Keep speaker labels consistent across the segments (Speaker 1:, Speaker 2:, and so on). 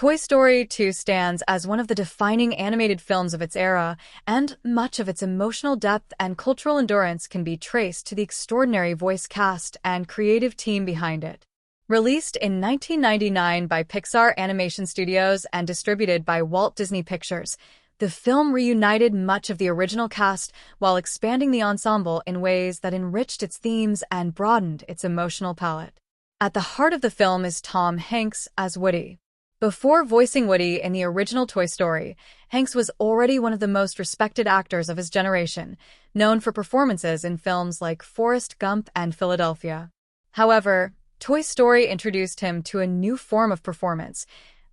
Speaker 1: Toy Story 2 stands as one of the defining animated films of its era, and much of its emotional depth and cultural endurance can be traced to the extraordinary voice cast and creative team behind it. Released in 1999 by Pixar Animation Studios and distributed by Walt Disney Pictures, the film reunited much of the original cast while expanding the ensemble in ways that enriched its themes and broadened its emotional palette. At the heart of the film is Tom Hanks as Woody. Before voicing Woody in the original Toy Story, Hanks was already one of the most respected actors of his generation, known for performances in films like Forrest Gump and Philadelphia. However, Toy Story introduced him to a new form of performance,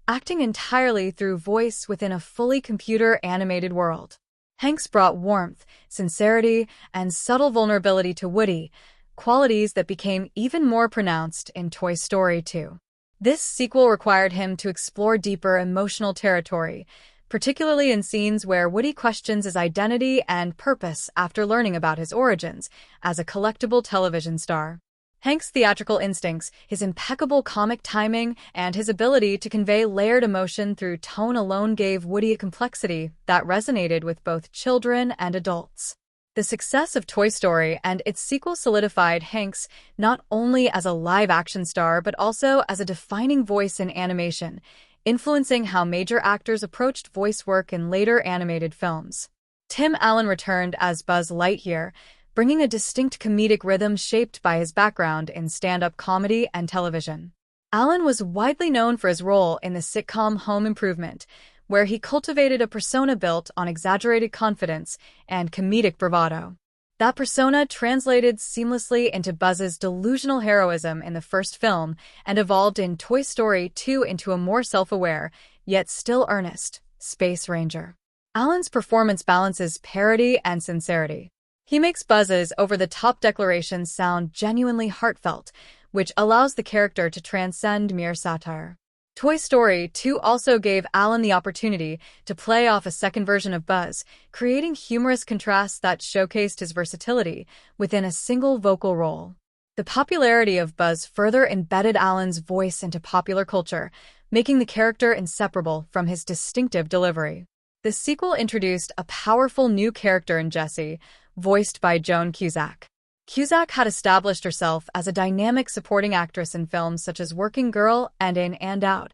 Speaker 1: acting entirely through voice within a fully computer-animated world. Hanks brought warmth, sincerity, and subtle vulnerability to Woody, qualities that became even more pronounced in Toy Story 2. This sequel required him to explore deeper emotional territory, particularly in scenes where Woody questions his identity and purpose after learning about his origins as a collectible television star. Hanks' theatrical instincts, his impeccable comic timing, and his ability to convey layered emotion through tone alone gave Woody a complexity that resonated with both children and adults. The success of Toy Story and its sequel solidified Hanks not only as a live-action star but also as a defining voice in animation, influencing how major actors approached voice work in later animated films. Tim Allen returned as Buzz Lightyear, bringing a distinct comedic rhythm shaped by his background in stand-up comedy and television. Allen was widely known for his role in the sitcom Home Improvement, where he cultivated a persona built on exaggerated confidence and comedic bravado. That persona translated seamlessly into Buzz's delusional heroism in the first film and evolved in Toy Story 2 into a more self-aware, yet still earnest, Space Ranger. Allen's performance balances parody and sincerity. He makes Buzz's over-the-top declarations sound genuinely heartfelt, which allows the character to transcend mere satire. Toy Story 2 also gave Allen the opportunity to play off a second version of Buzz, creating humorous contrasts that showcased his versatility within a single vocal role. The popularity of Buzz further embedded Allen's voice into popular culture, making the character inseparable from his distinctive delivery. The sequel introduced a powerful new character in Jessie, voiced by Joan Cusack. Cusack had established herself as a dynamic supporting actress in films such as Working Girl and In and Out,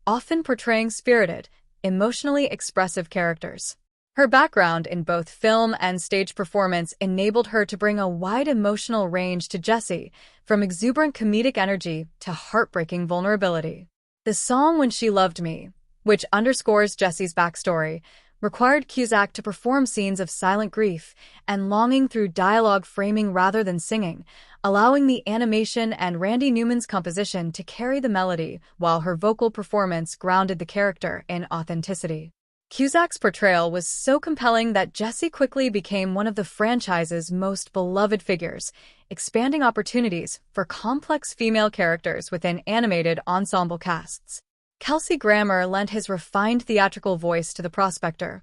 Speaker 1: often portraying spirited, emotionally expressive characters. Her background in both film and stage performance enabled her to bring a wide emotional range to Jessie, from exuberant comedic energy to heartbreaking vulnerability. The song When She Loved Me, which underscores Jessie's backstory, required Cusack to perform scenes of silent grief and longing through dialogue framing rather than singing, allowing the animation and Randy Newman's composition to carry the melody while her vocal performance grounded the character in authenticity. Cusack's portrayal was so compelling that Jessie quickly became one of the franchise's most beloved figures, expanding opportunities for complex female characters within animated ensemble casts. Kelsey Grammer lent his refined theatrical voice to the prospector,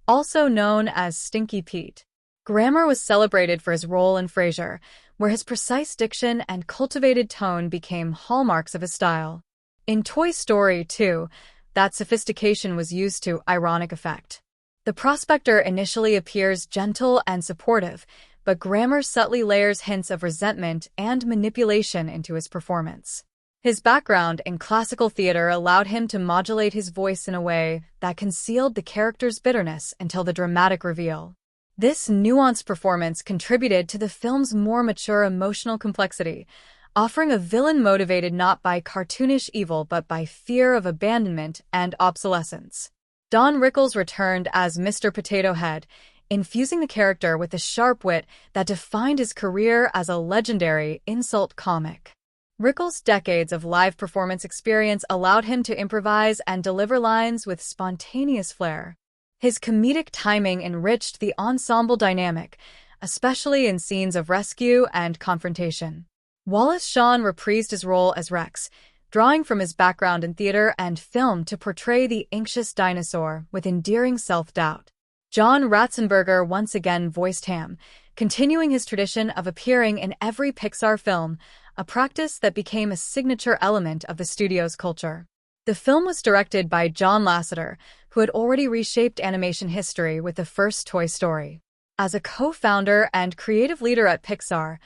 Speaker 1: also known as Stinky Pete. Grammer was celebrated for his role in Frasier, where his precise diction and cultivated tone became hallmarks of his style. In Toy Story 2, that sophistication was used to ironic effect. The prospector initially appears gentle and supportive, but Grammer subtly layers hints of resentment and manipulation into his performance. His background in classical theater allowed him to modulate his voice in a way that concealed the character's bitterness until the dramatic reveal. This nuanced performance contributed to the film's more mature emotional complexity, offering a villain motivated not by cartoonish evil but by fear of abandonment and obsolescence. Don Rickles returned as Mr. Potato Head, infusing the character with the sharp wit that defined his career as a legendary insult comic. Rickles' decades of live performance experience allowed him to improvise and deliver lines with spontaneous flair. His comedic timing enriched the ensemble dynamic, especially in scenes of rescue and confrontation. Wallace Shawn reprised his role as Rex, drawing from his background in theater and film to portray the anxious dinosaur with endearing self-doubt. John Ratzenberger once again voiced Ham, continuing his tradition of appearing in every Pixar film, a practice that became a signature element of the studio's culture. The film was directed by John Lasseter, who had already reshaped animation history with the first Toy Story. As a co-founder and creative leader at Pixar,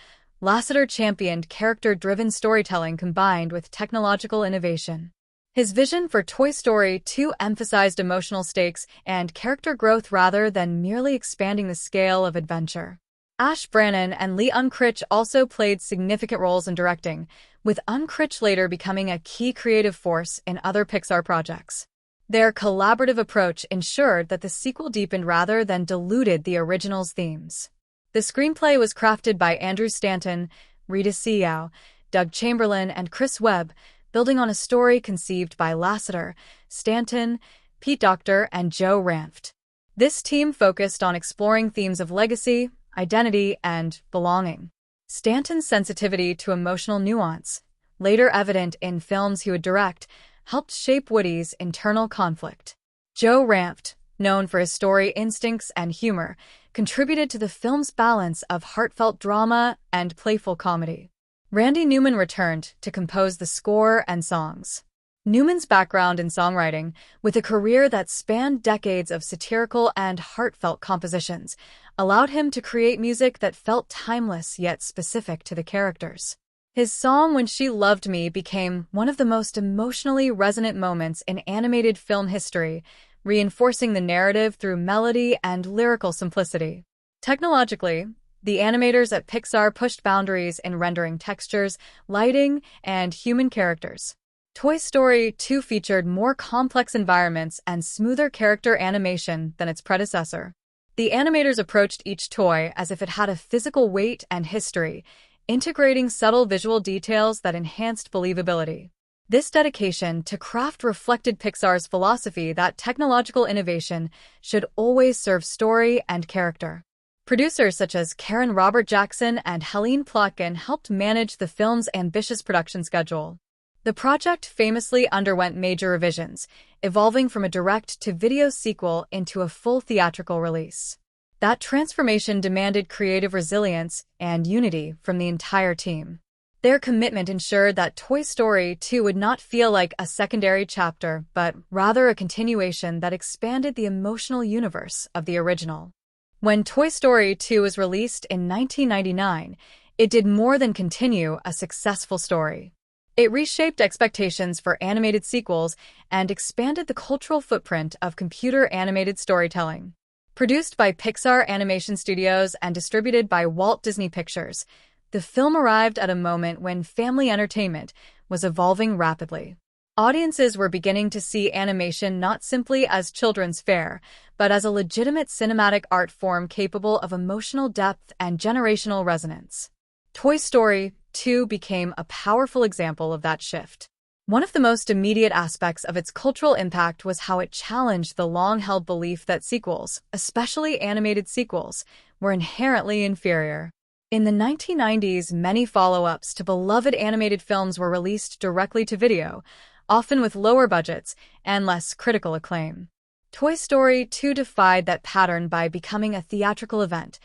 Speaker 1: Lasseter championed character-driven storytelling combined with technological innovation. His vision for Toy Story 2 emphasized emotional stakes and character growth rather than merely expanding the scale of adventure. Ash Brannon and Lee Unkrich also played significant roles in directing, with Unkrich later becoming a key creative force in other Pixar projects. Their collaborative approach ensured that the sequel deepened rather than diluted the original's themes. The screenplay was crafted by Andrew Stanton, Rita Seau, Doug Chamberlain, and Chris Webb, building on a story conceived by Lasseter, Stanton, Pete Docter, and Joe Ranft. This team focused on exploring themes of legacy, identity, and belonging. Stanton's sensitivity to emotional nuance, later evident in films he would direct, helped shape Woody's internal conflict. Joe Ranft, known for his story instincts and humor, contributed to the film's balance of heartfelt drama and playful comedy. Randy Newman returned to compose the score and songs. Newman's background in songwriting, with a career that spanned decades of satirical and heartfelt compositions, allowed him to create music that felt timeless yet specific to the characters. His song When She Loved Me became one of the most emotionally resonant moments in animated film history, reinforcing the narrative through melody and lyrical simplicity. Technologically, the animators at Pixar pushed boundaries in rendering textures, lighting, and human characters. Toy Story 2 featured more complex environments and smoother character animation than its predecessor. The animators approached each toy as if it had a physical weight and history, integrating subtle visual details that enhanced believability. This dedication to craft reflected Pixar's philosophy that technological innovation should always serve story and character. Producers such as Karen Robert Jackson and Helene Plotkin helped manage the film's ambitious production schedule. The project famously underwent major revisions, evolving from a direct-to-video sequel into a full theatrical release. That transformation demanded creative resilience and unity from the entire team. Their commitment ensured that Toy Story 2 would not feel like a secondary chapter, but rather a continuation that expanded the emotional universe of the original. When Toy Story 2 was released in 1999, it did more than continue a successful story. It reshaped expectations for animated sequels and expanded the cultural footprint of computer-animated storytelling. Produced by Pixar Animation Studios and distributed by Walt Disney Pictures, the film arrived at a moment when family entertainment was evolving rapidly. Audiences were beginning to see animation not simply as children's fare, but as a legitimate cinematic art form capable of emotional depth and generational resonance. Toy Story 2 became a powerful example of that shift. One of the most immediate aspects of its cultural impact was how it challenged the long-held belief that sequels, especially animated sequels, were inherently inferior. In the 1990s, many follow-ups to beloved animated films were released directly to video, often with lower budgets and less critical acclaim. Toy Story 2 defied that pattern by becoming a theatrical event,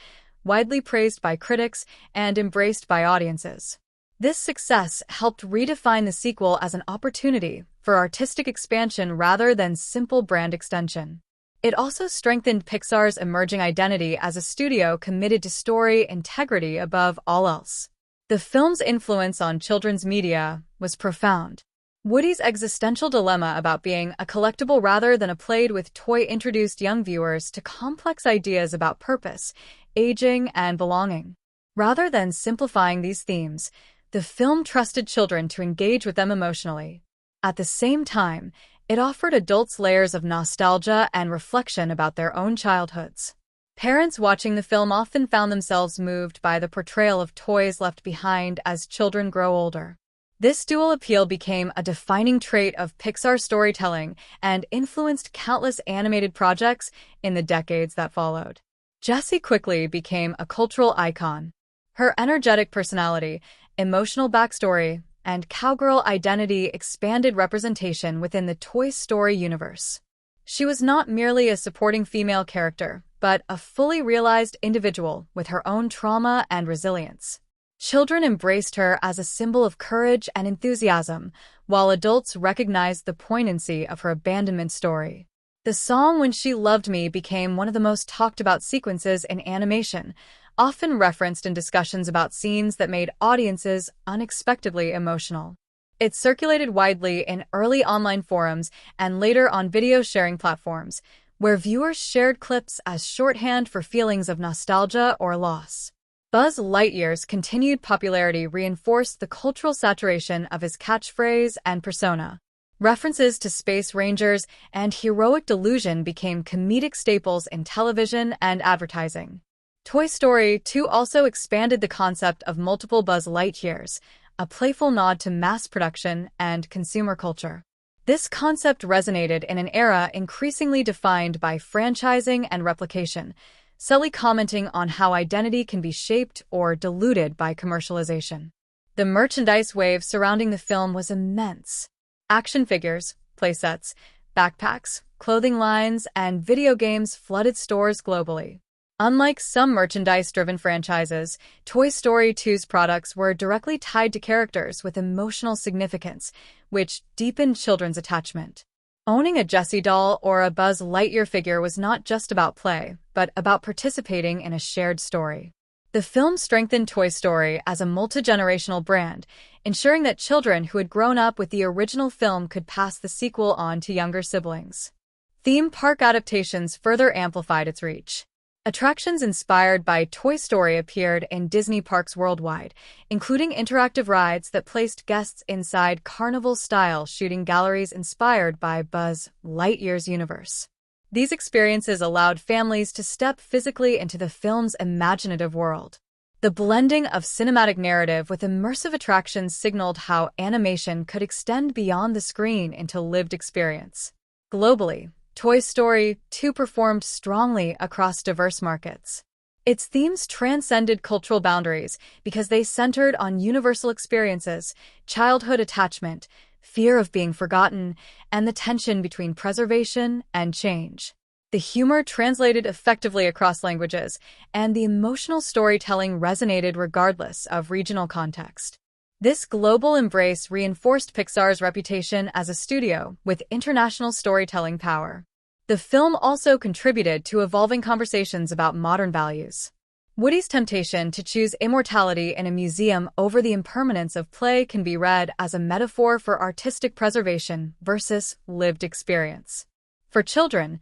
Speaker 1: widely praised by critics and embraced by audiences. This success helped redefine the sequel as an opportunity for artistic expansion rather than simple brand extension. It also strengthened Pixar's emerging identity as a studio committed to story integrity above all else. The film's influence on children's media was profound. Woody's existential dilemma about being a collectible rather than a played with toy introduced young viewers to complex ideas about purpose, aging, and belonging. Rather than simplifying these themes, the film trusted children to engage with them emotionally. At the same time, it offered adults layers of nostalgia and reflection about their own childhoods. Parents watching the film often found themselves moved by the portrayal of toys left behind as children grow older. This dual appeal became a defining trait of Pixar storytelling and influenced countless animated projects in the decades that followed. Jessie quickly became a cultural icon. Her energetic personality, emotional backstory, and cowgirl identity expanded representation within the Toy Story universe. She was not merely a supporting female character, but a fully realized individual with her own trauma and resilience. Children embraced her as a symbol of courage and enthusiasm, while adults recognized the poignancy of her abandonment story. The song When She Loved Me became one of the most talked about sequences in animation, often referenced in discussions about scenes that made audiences unexpectedly emotional. It circulated widely in early online forums and later on video sharing platforms, where viewers shared clips as shorthand for feelings of nostalgia or loss. Buzz Lightyear's continued popularity reinforced the cultural saturation of his catchphrase and persona. References to space rangers and heroic delusion became comedic staples in television and advertising. Toy Story 2 also expanded the concept of multiple Buzz Lightyears, a playful nod to mass production and consumer culture. This concept resonated in an era increasingly defined by franchising and replication, subtly commenting on how identity can be shaped or diluted by commercialization. The merchandise wave surrounding the film was immense. Action figures, playsets, backpacks, clothing lines, and video games flooded stores globally. Unlike some merchandise-driven franchises, Toy Story 2's products were directly tied to characters with emotional significance, which deepened children's attachment. Owning a Jessie doll or a Buzz Lightyear figure was not just about play, but about participating in a shared story. The film strengthened Toy Story as a multi-generational brand, ensuring that children who had grown up with the original film could pass the sequel on to younger siblings. Theme park adaptations further amplified its reach. Attractions inspired by Toy Story appeared in Disney parks worldwide, including interactive rides that placed guests inside carnival-style shooting galleries inspired by Buzz Lightyear's universe. These experiences allowed families to step physically into the film's imaginative world. The blending of cinematic narrative with immersive attractions signaled how animation could extend beyond the screen into lived experience. Globally, Toy Story 2 performed strongly across diverse markets. Its themes transcended cultural boundaries because they centered on universal experiences, childhood attachment, fear of being forgotten, and the tension between preservation and change. The humor translated effectively across languages, and the emotional storytelling resonated regardless of regional context. This global embrace reinforced Pixar's reputation as a studio with international storytelling power. The film also contributed to evolving conversations about modern values. Woody's temptation to choose immortality in a museum over the impermanence of play can be read as a metaphor for artistic preservation versus lived experience. For children,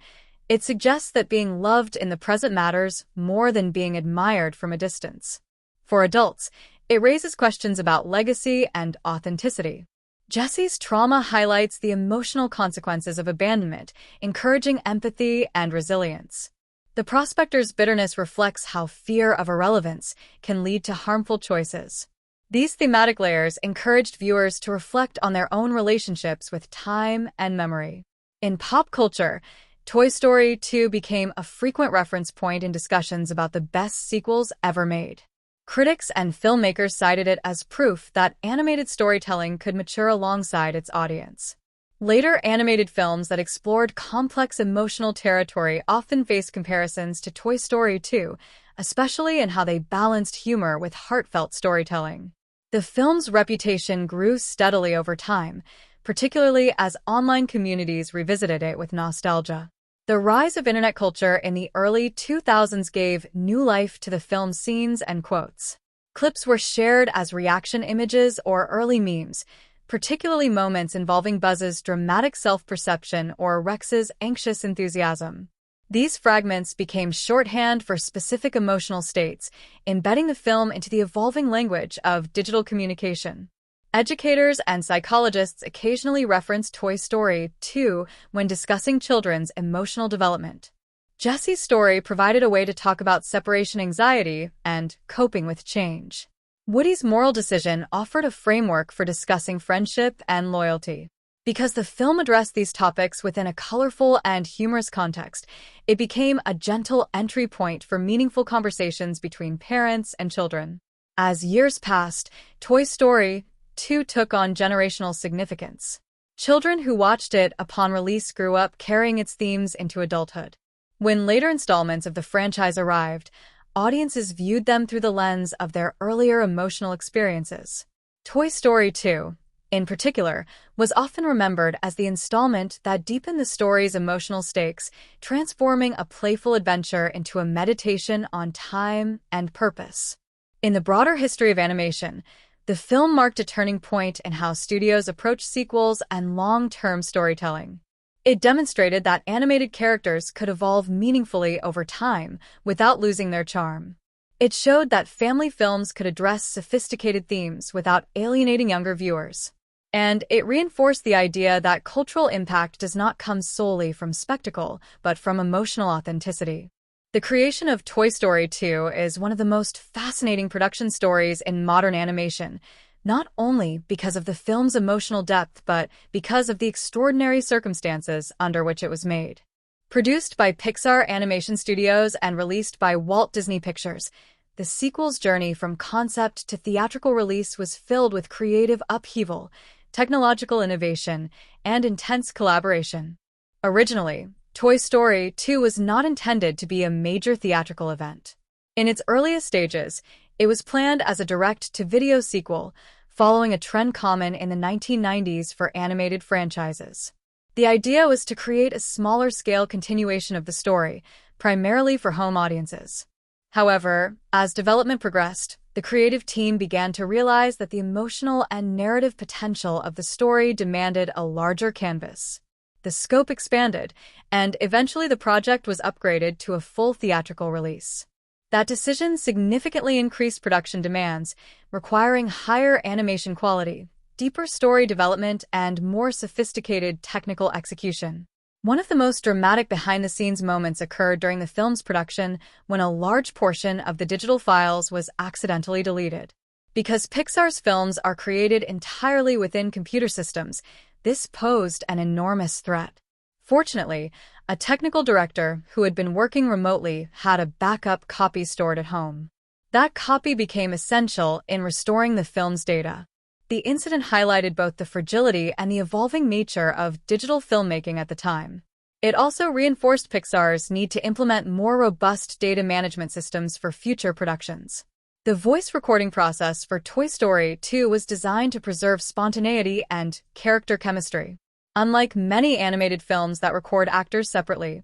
Speaker 1: it suggests that being loved in the present matters more than being admired from a distance. For adults, it raises questions about legacy and authenticity. Jessie's trauma highlights the emotional consequences of abandonment, encouraging empathy and resilience. The prospector's bitterness reflects how fear of irrelevance can lead to harmful choices. These thematic layers encouraged viewers to reflect on their own relationships with time and memory. In pop culture, Toy Story 2 became a frequent reference point in discussions about the best sequels ever made. Critics and filmmakers cited it as proof that animated storytelling could mature alongside its audience. Later animated films that explored complex emotional territory often faced comparisons to Toy Story 2, especially in how they balanced humor with heartfelt storytelling. The film's reputation grew steadily over time, particularly as online communities revisited it with nostalgia. The rise of internet culture in the early 2000s gave new life to the film's scenes and quotes. Clips were shared as reaction images or early memes, particularly moments involving Buzz's dramatic self-perception or Rex's anxious enthusiasm. These fragments became shorthand for specific emotional states, embedding the film into the evolving language of digital communication. Educators and psychologists occasionally reference Toy Story 2 when discussing children's emotional development. Jessie's story provided a way to talk about separation anxiety and coping with change. Woody's moral decision offered a framework for discussing friendship and loyalty. Because the film addressed these topics within a colorful and humorous context, it became a gentle entry point for meaningful conversations between parents and children. As years passed, Toy Story 2 took on generational significance. Children who watched it upon release grew up carrying its themes into adulthood. When later installments of the franchise arrived, audiences viewed them through the lens of their earlier emotional experiences. Toy Story 2, in particular, was often remembered as the installment that deepened the story's emotional stakes, transforming a playful adventure into a meditation on time and purpose. In the broader history of animation, the film marked a turning point in how studios approach sequels and long-term storytelling. It demonstrated that animated characters could evolve meaningfully over time without losing their charm. It showed that family films could address sophisticated themes without alienating younger viewers. And it reinforced the idea that cultural impact does not come solely from spectacle, but from emotional authenticity. The creation of Toy Story 2 is one of the most fascinating production stories in modern animation, not only because of the film's emotional depth, but because of the extraordinary circumstances under which it was made. Produced by Pixar Animation Studios and released by Walt Disney Pictures, the sequel's journey from concept to theatrical release was filled with creative upheaval, technological innovation, and intense collaboration. Originally, Toy Story 2 was not intended to be a major theatrical event. In its earliest stages, it was planned as a direct-to-video sequel, following a trend common in the 1990s for animated franchises. The idea was to create a smaller-scale continuation of the story, primarily for home audiences. However, as development progressed, the creative team began to realize that the emotional and narrative potential of the story demanded a larger canvas. The scope expanded, and eventually the project was upgraded to a full theatrical release. That decision significantly increased production demands, requiring higher animation quality, deeper story development, and more sophisticated technical execution. One of the most dramatic behind-the-scenes moments occurred during the film's production when a large portion of the digital files was accidentally deleted. Because Pixar's films are created entirely within computer systems, this posed an enormous threat. Fortunately, a technical director who had been working remotely had a backup copy stored at home. That copy became essential in restoring the film's data. The incident highlighted both the fragility and the evolving nature of digital filmmaking at the time. It also reinforced Pixar's need to implement more robust data management systems for future productions. The voice recording process for Toy Story 2 was designed to preserve spontaneity and character chemistry. Unlike many animated films that record actors separately,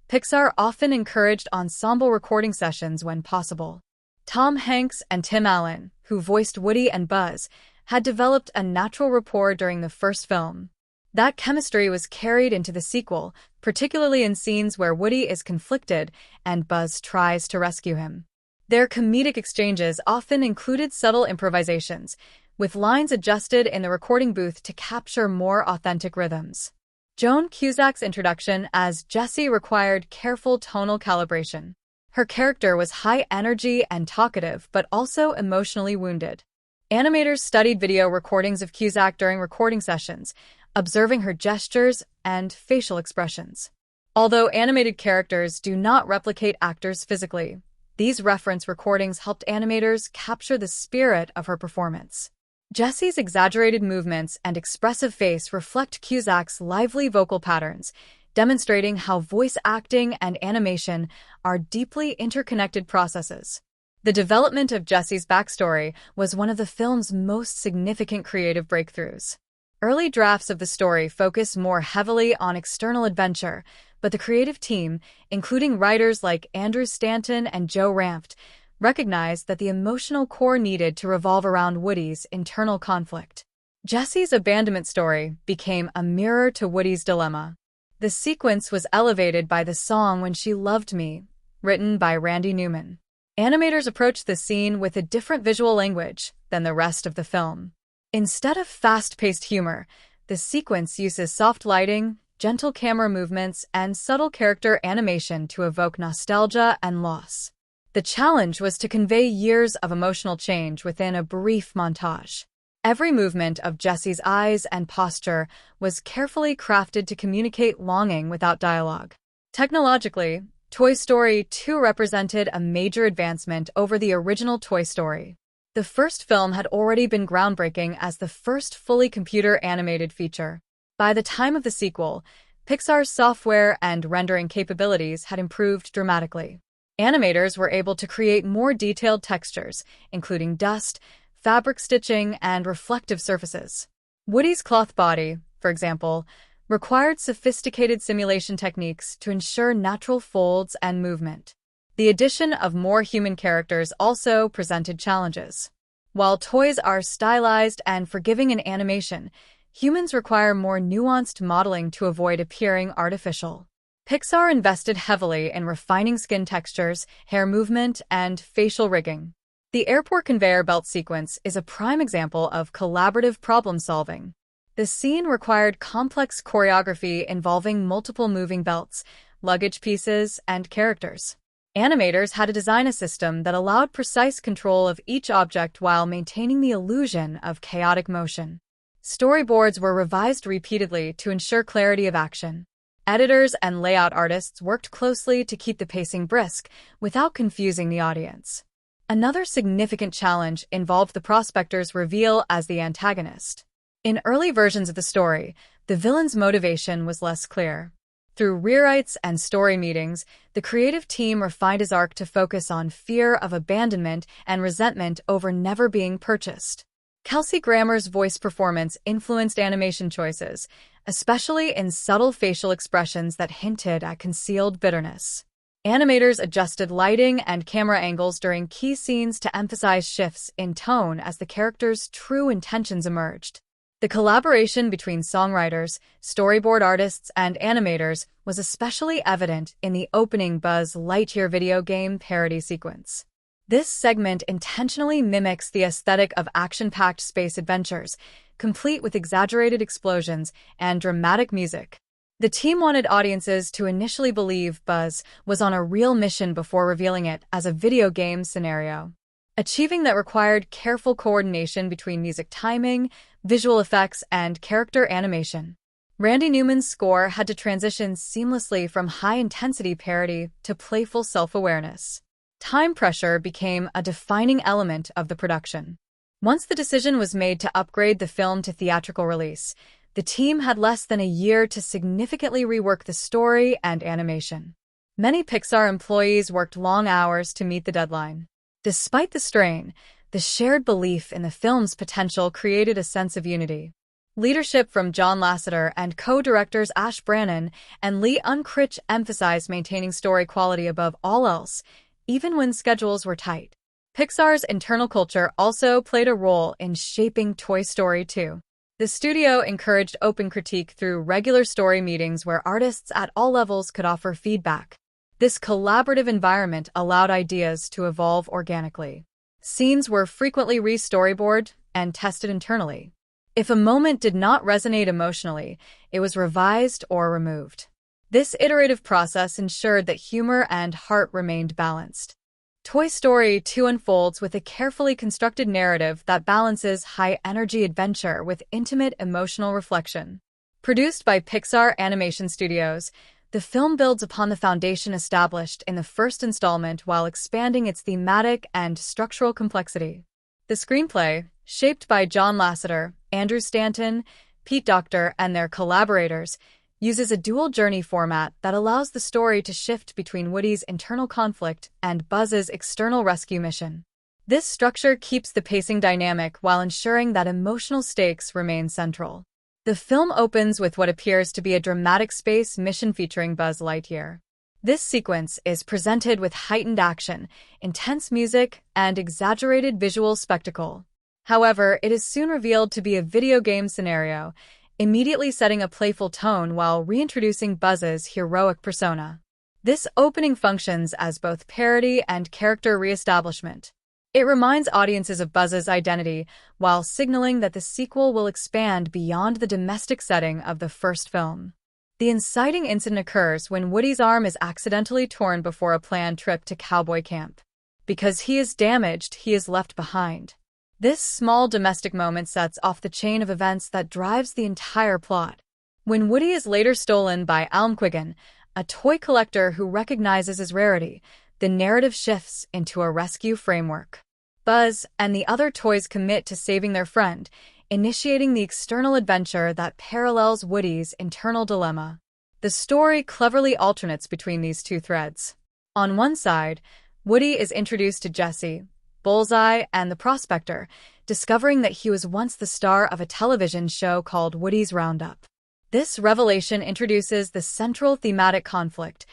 Speaker 1: Pixar often encouraged ensemble recording sessions when possible. Tom Hanks and Tim Allen, who voiced Woody and Buzz, had developed a natural rapport during the first film. That chemistry was carried into the sequel, particularly in scenes where Woody is conflicted and Buzz tries to rescue him. Their comedic exchanges often included subtle improvisations, with lines adjusted in the recording booth to capture more authentic rhythms. Joan Cusack's introduction as Jessie required careful tonal calibration. Her character was high energy and talkative, but also emotionally wounded. Animators studied video recordings of Cusack during recording sessions, observing her gestures and facial expressions. Although animated characters do not replicate actors physically, these reference recordings helped animators capture the spirit of her performance. Jessie's exaggerated movements and expressive face reflect Cusack's lively vocal patterns, demonstrating how voice acting and animation are deeply interconnected processes. The development of Jessie's backstory was one of the film's most significant creative breakthroughs. Early drafts of the story focused more heavily on external adventure, but the creative team, including writers like Andrew Stanton and Joe Ranft, recognized that the emotional core needed to revolve around Woody's internal conflict. Jessie's abandonment story became a mirror to Woody's dilemma. The sequence was elevated by the song When She Loved Me, written by Randy Newman. Animators approached the scene with a different visual language than the rest of the film. Instead of fast-paced humor, the sequence uses soft lighting, gentle camera movements, and subtle character animation to evoke nostalgia and loss. The challenge was to convey years of emotional change within a brief montage. Every movement of Jessie's eyes and posture was carefully crafted to communicate longing without dialogue. Technologically, Toy Story 2 represented a major advancement over the original Toy Story. The first film had already been groundbreaking as the first fully computer-animated feature. By the time of the sequel, Pixar's software and rendering capabilities had improved dramatically. Animators were able to create more detailed textures, including dust, fabric stitching, and reflective surfaces. Woody's cloth body, for example, required sophisticated simulation techniques to ensure natural folds and movement. The addition of more human characters also presented challenges. While toys are stylized and forgiving in animation, humans require more nuanced modeling to avoid appearing artificial. Pixar invested heavily in refining skin textures, hair movement, and facial rigging. The airport conveyor belt sequence is a prime example of collaborative problem-solving. The scene required complex choreography involving multiple moving belts, luggage pieces, and characters. Animators had to design a system that allowed precise control of each object while maintaining the illusion of chaotic motion. Storyboards were revised repeatedly to ensure clarity of action. Editors and layout artists worked closely to keep the pacing brisk without confusing the audience. Another significant challenge involved the prospector's reveal as the antagonist. In early versions of the story, the villain's motivation was less clear. Through rewrites and story meetings, the creative team refined his arc to focus on fear of abandonment and resentment over never being purchased. Kelsey Grammer's voice performance influenced animation choices, especially in subtle facial expressions that hinted at concealed bitterness. Animators adjusted lighting and camera angles during key scenes to emphasize shifts in tone as the character's true intentions emerged. The collaboration between songwriters, storyboard artists, and animators was especially evident in the opening Buzz Lightyear video game parody sequence. This segment intentionally mimics the aesthetic of action-packed space adventures, complete with exaggerated explosions and dramatic music. The team wanted audiences to initially believe Buzz was on a real mission before revealing it as a video game scenario. Achieving that required careful coordination between music timing, visual effects, and character animation. Randy Newman's score had to transition seamlessly from high-intensity parody to playful self-awareness. Time pressure became a defining element of the production. Once the decision was made to upgrade the film to theatrical release, the team had less than a year to significantly rework the story and animation. Many Pixar employees worked long hours to meet the deadline. Despite the strain, the shared belief in the film's potential created a sense of unity. Leadership from John Lasseter and co-directors Ash Brannon and Lee Unkrich emphasized maintaining story quality above all else, even when schedules were tight. Pixar's internal culture also played a role in shaping Toy Story 2. The studio encouraged open critique through regular story meetings where artists at all levels could offer feedback. This collaborative environment allowed ideas to evolve organically. Scenes were frequently re-storyboarded and tested internally. If a moment did not resonate emotionally, it was revised or removed. This iterative process ensured that humor and heart remained balanced. Toy Story 2 unfolds with a carefully constructed narrative that balances high-energy adventure with intimate emotional reflection. Produced by Pixar Animation Studios, the film builds upon the foundation established in the first installment while expanding its thematic and structural complexity. The screenplay, shaped by John Lasseter, Andrew Stanton, Pete Docter, and their collaborators, uses a dual-journey format that allows the story to shift between Woody's internal conflict and Buzz's external rescue mission. This structure keeps the pacing dynamic while ensuring that emotional stakes remain central. The film opens with what appears to be a dramatic space mission featuring Buzz Lightyear. This sequence is presented with heightened action, intense music, and exaggerated visual spectacle. However, it is soon revealed to be a video game scenario, immediately setting a playful tone while reintroducing Buzz's heroic persona. This opening functions as both parody and character reestablishment. It reminds audiences of Buzz's identity while signaling that the sequel will expand beyond the domestic setting of the first film. The inciting incident occurs when Woody's arm is accidentally torn before a planned trip to cowboy camp. Because he is damaged, he is left behind. This small domestic moment sets off the chain of events that drives the entire plot. When Woody is later stolen by Almquiggan, a toy collector who recognizes his rarity, the narrative shifts into a rescue framework. Buzz and the other toys commit to saving their friend, initiating the external adventure that parallels Woody's internal dilemma. The story cleverly alternates between these two threads. On one side, Woody is introduced to Jessie, Bullseye, and the prospector, discovering that he was once the star of a television show called Woody's Roundup. This revelation introduces the central thematic conflict,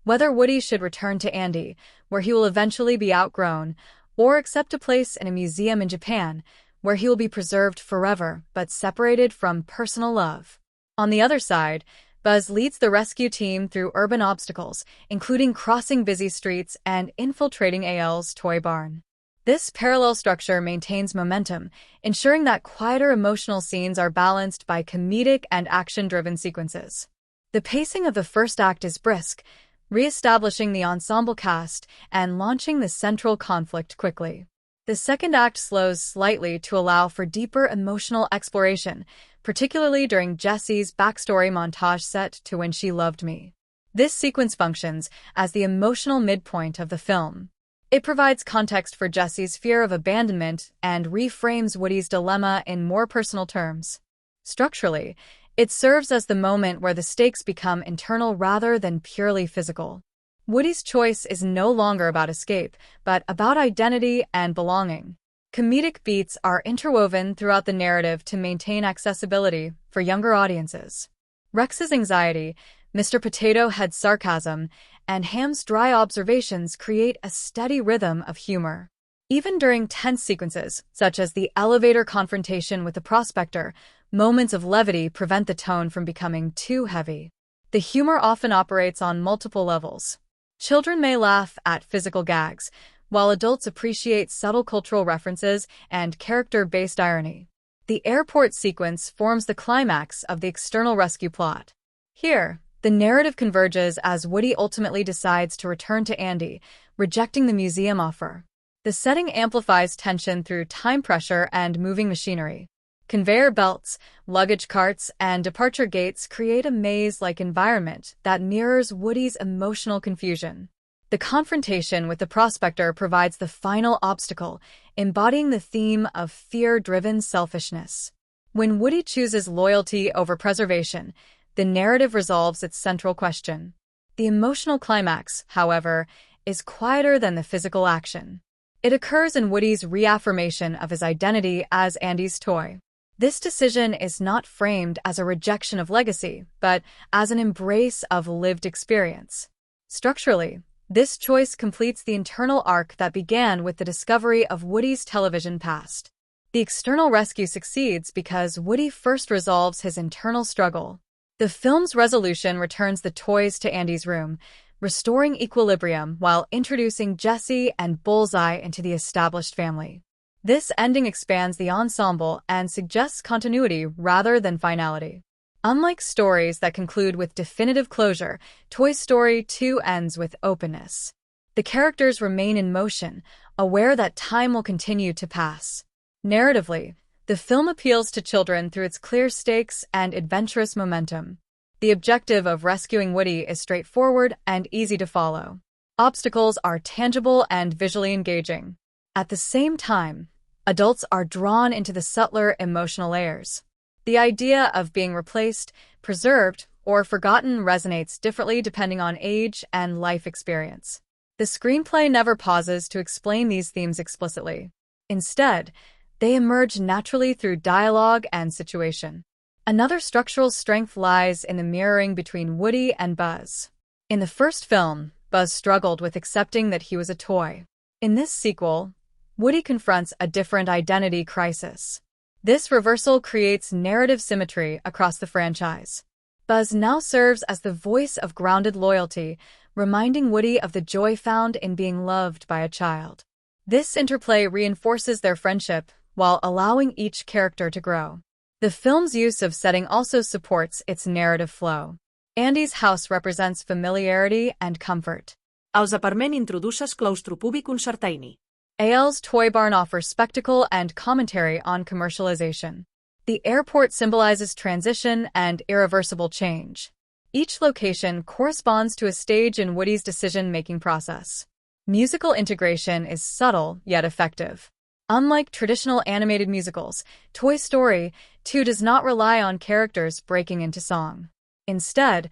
Speaker 1: whether Woody should return to Andy, where he will eventually be outgrown, or accept a place in a museum in Japan, where he will be preserved forever but separated from personal love. On the other side, Buzz leads the rescue team through urban obstacles, including crossing busy streets and infiltrating AL's toy barn. This parallel structure maintains momentum, ensuring that quieter emotional scenes are balanced by comedic and action-driven sequences. The pacing of the first act is brisk, re-establishing the ensemble cast and launching the central conflict quickly. The second act slows slightly to allow for deeper emotional exploration, particularly during Jessie's backstory montage set to When She Loved Me. This sequence functions as the emotional midpoint of the film. It provides context for Jessie's fear of abandonment and reframes Woody's dilemma in more personal terms. Structurally, it serves as the moment where the stakes become internal rather than purely physical. Woody's choice is no longer about escape, but about identity and belonging. Comedic beats are interwoven throughout the narrative to maintain accessibility for younger audiences. Rex's anxiety, Mr. Potato Head's sarcasm, and Ham's dry observations create a steady rhythm of humor. Even during tense sequences, such as the elevator confrontation with the prospector, moments of levity prevent the tone from becoming too heavy. The humor often operates on multiple levels. Children may laugh at physical gags, while adults appreciate subtle cultural references and character-based irony. The airport sequence forms the climax of the external rescue plot. Here, the narrative converges as Woody ultimately decides to return to Andy, rejecting the museum offer. The setting amplifies tension through time pressure and moving machinery. Conveyor belts, luggage carts, and departure gates create a maze-like environment that mirrors Woody's emotional confusion. The confrontation with the prospector provides the final obstacle, embodying the theme of fear-driven selfishness. When Woody chooses loyalty over preservation, the narrative resolves its central question. The emotional climax, however, is quieter than the physical action. It occurs in Woody's reaffirmation of his identity as Andy's toy. This decision is not framed as a rejection of legacy, but as an embrace of lived experience. Structurally, this choice completes the internal arc that began with the discovery of Woody's television past. The external rescue succeeds because Woody first resolves his internal struggle. The film's resolution returns the toys to Andy's room, restoring equilibrium while introducing Jessie and Bullseye into the established family. This ending expands the ensemble and suggests continuity rather than finality. Unlike stories that conclude with definitive closure, Toy Story 2 ends with openness. The characters remain in motion, aware that time will continue to pass. Narratively, the film appeals to children through its clear stakes and adventurous momentum. The objective of rescuing Woody is straightforward and easy to follow. Obstacles are tangible and visually engaging. At the same time, adults are drawn into the subtler emotional layers. The idea of being replaced, preserved, or forgotten resonates differently depending on age and life experience. The screenplay never pauses to explain these themes explicitly. Instead, they emerge naturally through dialogue and situation. Another structural strength lies in the mirroring between Woody and Buzz. In the first film, Buzz struggled with accepting that he was a toy. In this sequel, Woody confronts a different identity crisis. This reversal creates narrative symmetry across the franchise. Buzz now serves as the voice of grounded loyalty, reminding Woody of the joy found in being loved by a child. This interplay reinforces their friendship while allowing each character to grow. The film's use of setting also supports its narrative flow. Andy's house represents familiarity and comfort.
Speaker 2: Els aparment introduces claustrofòbic concertaini.
Speaker 1: AL's toy barn offers spectacle and commentary on commercialization. The airport symbolizes transition and irreversible change. Each location corresponds to a stage in Woody's decision-making process. Musical integration is subtle yet effective. Unlike traditional animated musicals, Toy Story 2 does not rely on characters breaking into song. Instead,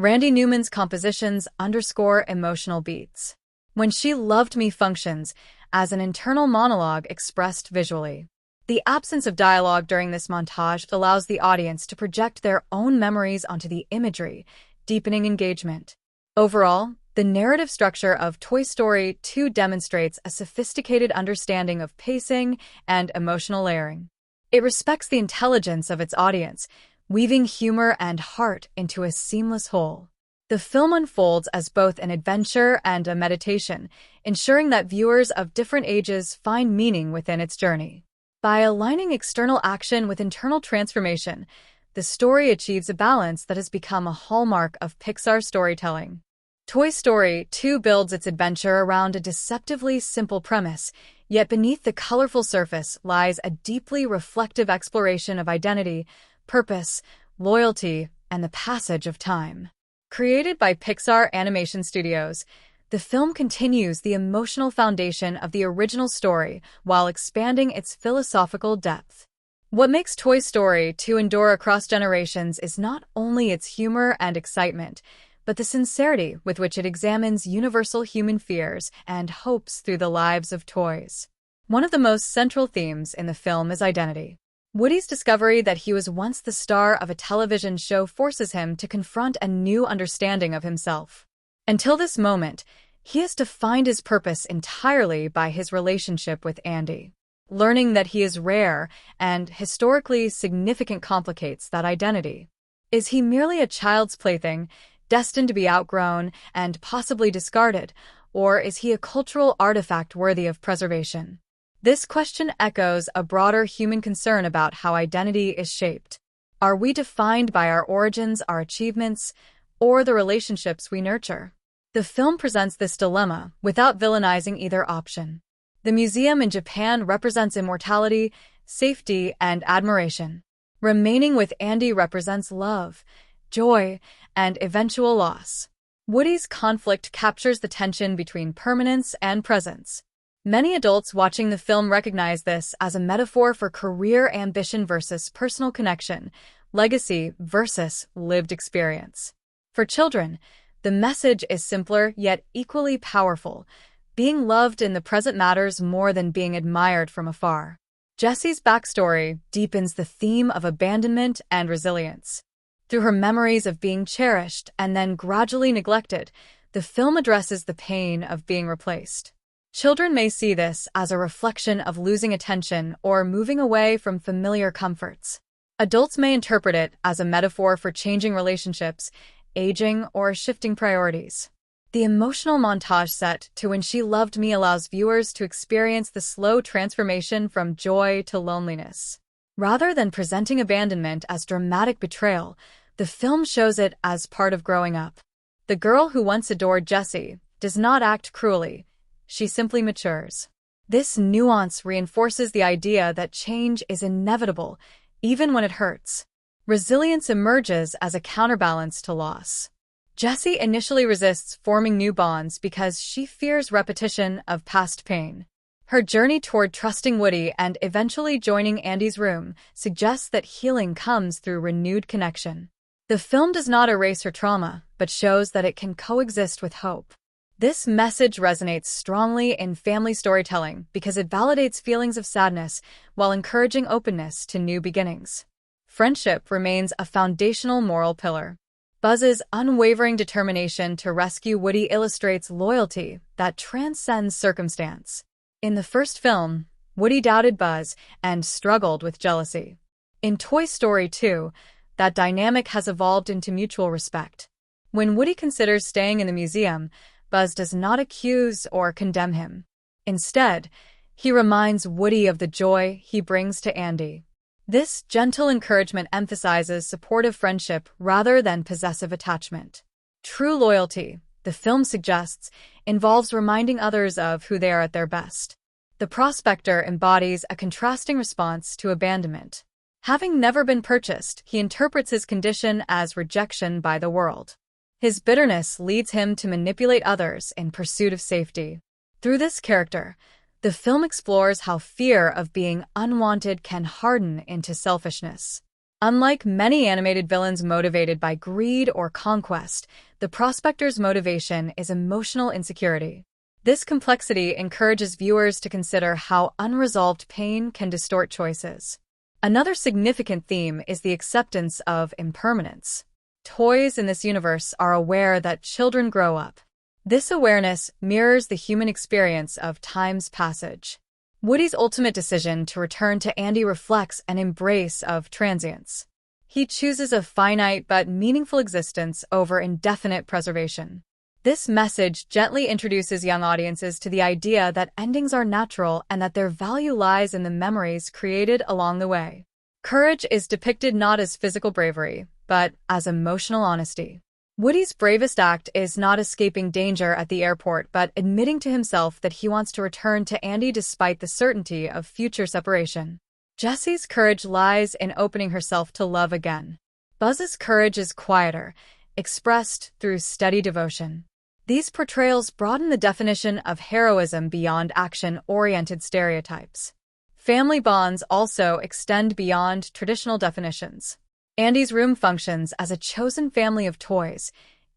Speaker 1: Randy Newman's compositions underscore emotional beats. When She Loved Me functions as an internal monologue expressed visually. The absence of dialogue during this montage allows the audience to project their own memories onto the imagery, deepening engagement. Overall, the narrative structure of Toy Story 2 demonstrates a sophisticated understanding of pacing and emotional layering. It respects the intelligence of its audience, weaving humor and heart into a seamless whole. The film unfolds as both an adventure and a meditation, ensuring that viewers of different ages find meaning within its journey. By aligning external action with internal transformation, the story achieves a balance that has become a hallmark of Pixar storytelling. Toy Story 2 builds its adventure around a deceptively simple premise, yet beneath the colorful surface lies a deeply reflective exploration of identity, purpose, loyalty, and the passage of time. Created by Pixar Animation Studios, the film continues the emotional foundation of the original story while expanding its philosophical depth. What makes Toy Story 2 endure across generations is not only its humor and excitement, but the sincerity with which it examines universal human fears and hopes through the lives of toys. One of the most central themes in the film is identity. Woody's discovery that he was once the star of a television show forces him to confront a new understanding of himself. Until this moment, he has defined his purpose entirely by his relationship with Andy. Learning that he is rare and historically significant complicates that identity. Is he merely a child's plaything, destined to be outgrown and possibly discarded, or is he a cultural artifact worthy of preservation? This question echoes a broader human concern about how identity is shaped. Are we defined by our origins, our achievements, or the relationships we nurture? The film presents this dilemma without villainizing either option. The museum in Japan represents immortality, safety, and admiration. Remaining with Andy represents love, joy, and eventual loss. Woody's conflict captures the tension between permanence and presence. Many adults watching the film recognize this as a metaphor for career ambition versus personal connection, legacy versus lived experience. For children, the message is simpler yet equally powerful. Being loved in the present matters more than being admired from afar. Jessie's backstory deepens the theme of abandonment and resilience. Through her memories of being cherished and then gradually neglected, the film addresses the pain of being replaced. Children may see this as a reflection of losing attention or moving away from familiar comforts. Adults may interpret it as a metaphor for changing relationships, aging, or shifting priorities. The emotional montage set to When She Loved Me allows viewers to experience the slow transformation from joy to loneliness. Rather than presenting abandonment as dramatic betrayal, the film shows it as part of growing up. The girl who once adored Jessie does not act cruelly, she simply matures. This nuance reinforces the idea that change is inevitable, even when it hurts. Resilience emerges as a counterbalance to loss. Jessie initially resists forming new bonds because she fears repetition of past pain. Her journey toward trusting Woody and eventually joining Andy's room suggests that healing comes through renewed connection. The film does not erase her trauma, but shows that it can coexist with hope. This message resonates strongly in family storytelling because it validates feelings of sadness while encouraging openness to new beginnings. Friendship remains a foundational moral pillar. Buzz's unwavering determination to rescue Woody illustrates loyalty that transcends circumstance. In the first film, Woody doubted Buzz and struggled with jealousy. In Toy Story 2, that dynamic has evolved into mutual respect. When Woody considers staying in the museum, Buzz does not accuse or condemn him. Instead, he reminds Woody of the joy he brings to Andy. This gentle encouragement emphasizes supportive friendship rather than possessive attachment. True loyalty, the film suggests, involves reminding others of who they are at their best. The prospector embodies a contrasting response to abandonment. Having never been purchased, he interprets his condition as rejection by the world. His bitterness leads him to manipulate others in pursuit of safety. Through this character, the film explores how fear of being unwanted can harden into selfishness. Unlike many animated villains motivated by greed or conquest, the prospector's motivation is emotional insecurity. This complexity encourages viewers to consider how unresolved pain can distort choices. Another significant theme is the acceptance of impermanence. Toys in this universe are aware that children grow up. This awareness mirrors the human experience of time's passage. Woody's ultimate decision to return to Andy reflects an embrace of transience. He chooses a finite but meaningful existence over indefinite preservation. This message gently introduces young audiences to the idea that endings are natural and that their value lies in the memories created along the way. Courage is depicted not as physical bravery, but as emotional honesty. Woody's bravest act is not escaping danger at the airport, but admitting to himself that he wants to return to Andy despite the certainty of future separation. Jessie's courage lies in opening herself to love again. Buzz's courage is quieter, expressed through steady devotion. These portrayals broaden the definition of heroism beyond action-oriented stereotypes. Family bonds also extend beyond traditional definitions. Andy's room functions as a chosen family of toys,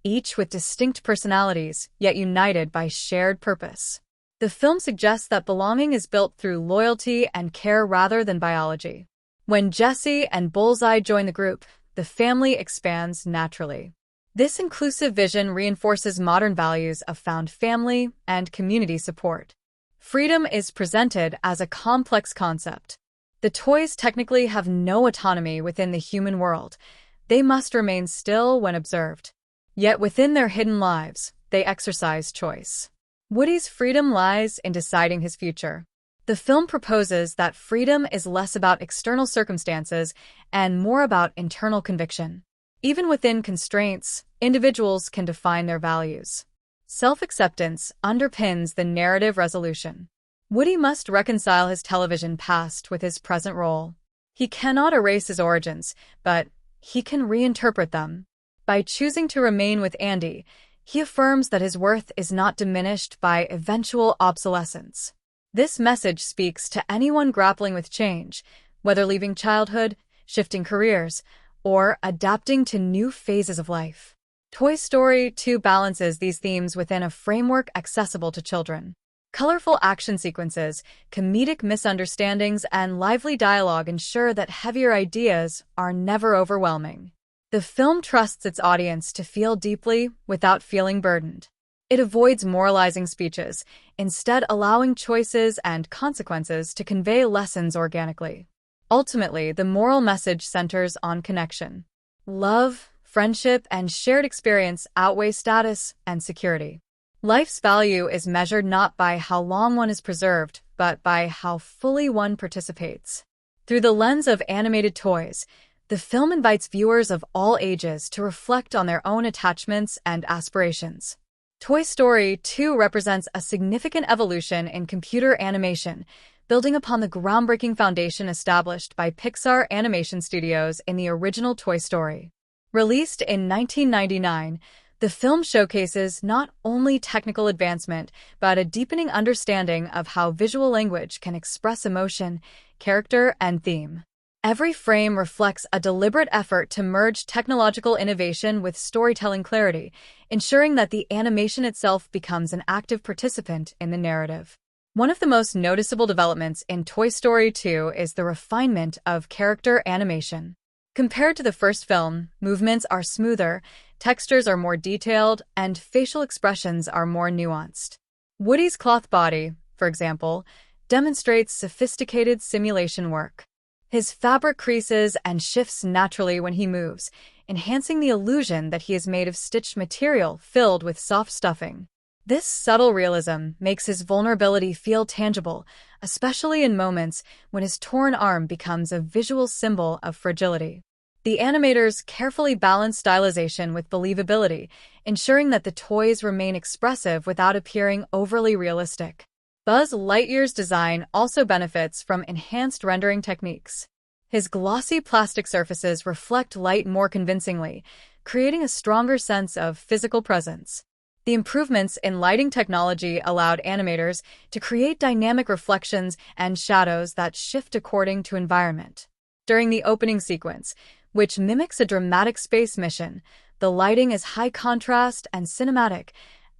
Speaker 1: each with distinct personalities, yet united by shared purpose. The film suggests that belonging is built through loyalty and care rather than biology. When Jessie and Bullseye join the group, the family expands naturally. This inclusive vision reinforces modern values of found family and community support. Freedom is presented as a complex concept. The toys technically have no autonomy within the human world. They must remain still when observed. Yet within their hidden lives, they exercise choice. Woody's freedom lies in deciding his future. The film proposes that freedom is less about external circumstances and more about internal conviction. Even within constraints, individuals can define their values. Self-acceptance underpins the narrative resolution. Woody must reconcile his television past with his present role. He cannot erase his origins, but he can reinterpret them. By choosing to remain with Andy, he affirms that his worth is not diminished by eventual obsolescence. This message speaks to anyone grappling with change, whether leaving childhood, shifting careers, or adapting to new phases of life. Toy Story 2 balances these themes within a framework accessible to children. Colorful action sequences, comedic misunderstandings, and lively dialogue ensure that heavier ideas are never overwhelming. The film trusts its audience to feel deeply without feeling burdened. It avoids moralizing speeches, instead allowing choices and consequences to convey lessons organically. Ultimately, the moral message centers on connection. Love, friendship, and shared experience outweigh status and security. Life's value is measured not by how long one is preserved, but by how fully one participates. Through the lens of animated toys, the film invites viewers of all ages to reflect on their own attachments and aspirations. Toy Story 2 represents a significant evolution in computer animation, building upon the groundbreaking foundation established by Pixar Animation Studios in the original Toy Story. Released in 1999, the film showcases not only technical advancement, but a deepening understanding of how visual language can express emotion, character, and theme. Every frame reflects a deliberate effort to merge technological innovation with storytelling clarity, ensuring that the animation itself becomes an active participant in the narrative. One of the most noticeable developments in Toy Story 2 is the refinement of character animation. Compared to the first film, movements are smoother, textures are more detailed, and facial expressions are more nuanced. Woody's cloth body, for example, demonstrates sophisticated simulation work. His fabric creases and shifts naturally when he moves, enhancing the illusion that he is made of stitched material filled with soft stuffing. This subtle realism makes his vulnerability feel tangible, especially in moments when his torn arm becomes a visual symbol of fragility. The animators carefully balance stylization with believability, ensuring that the toys remain expressive without appearing overly realistic. Buzz Lightyear's design also benefits from enhanced rendering techniques. His glossy plastic surfaces reflect light more convincingly, creating a stronger sense of physical presence. The improvements in lighting technology allowed animators to create dynamic reflections and shadows that shift according to environment. During the opening sequence, which mimics a dramatic space mission, the lighting is high contrast and cinematic,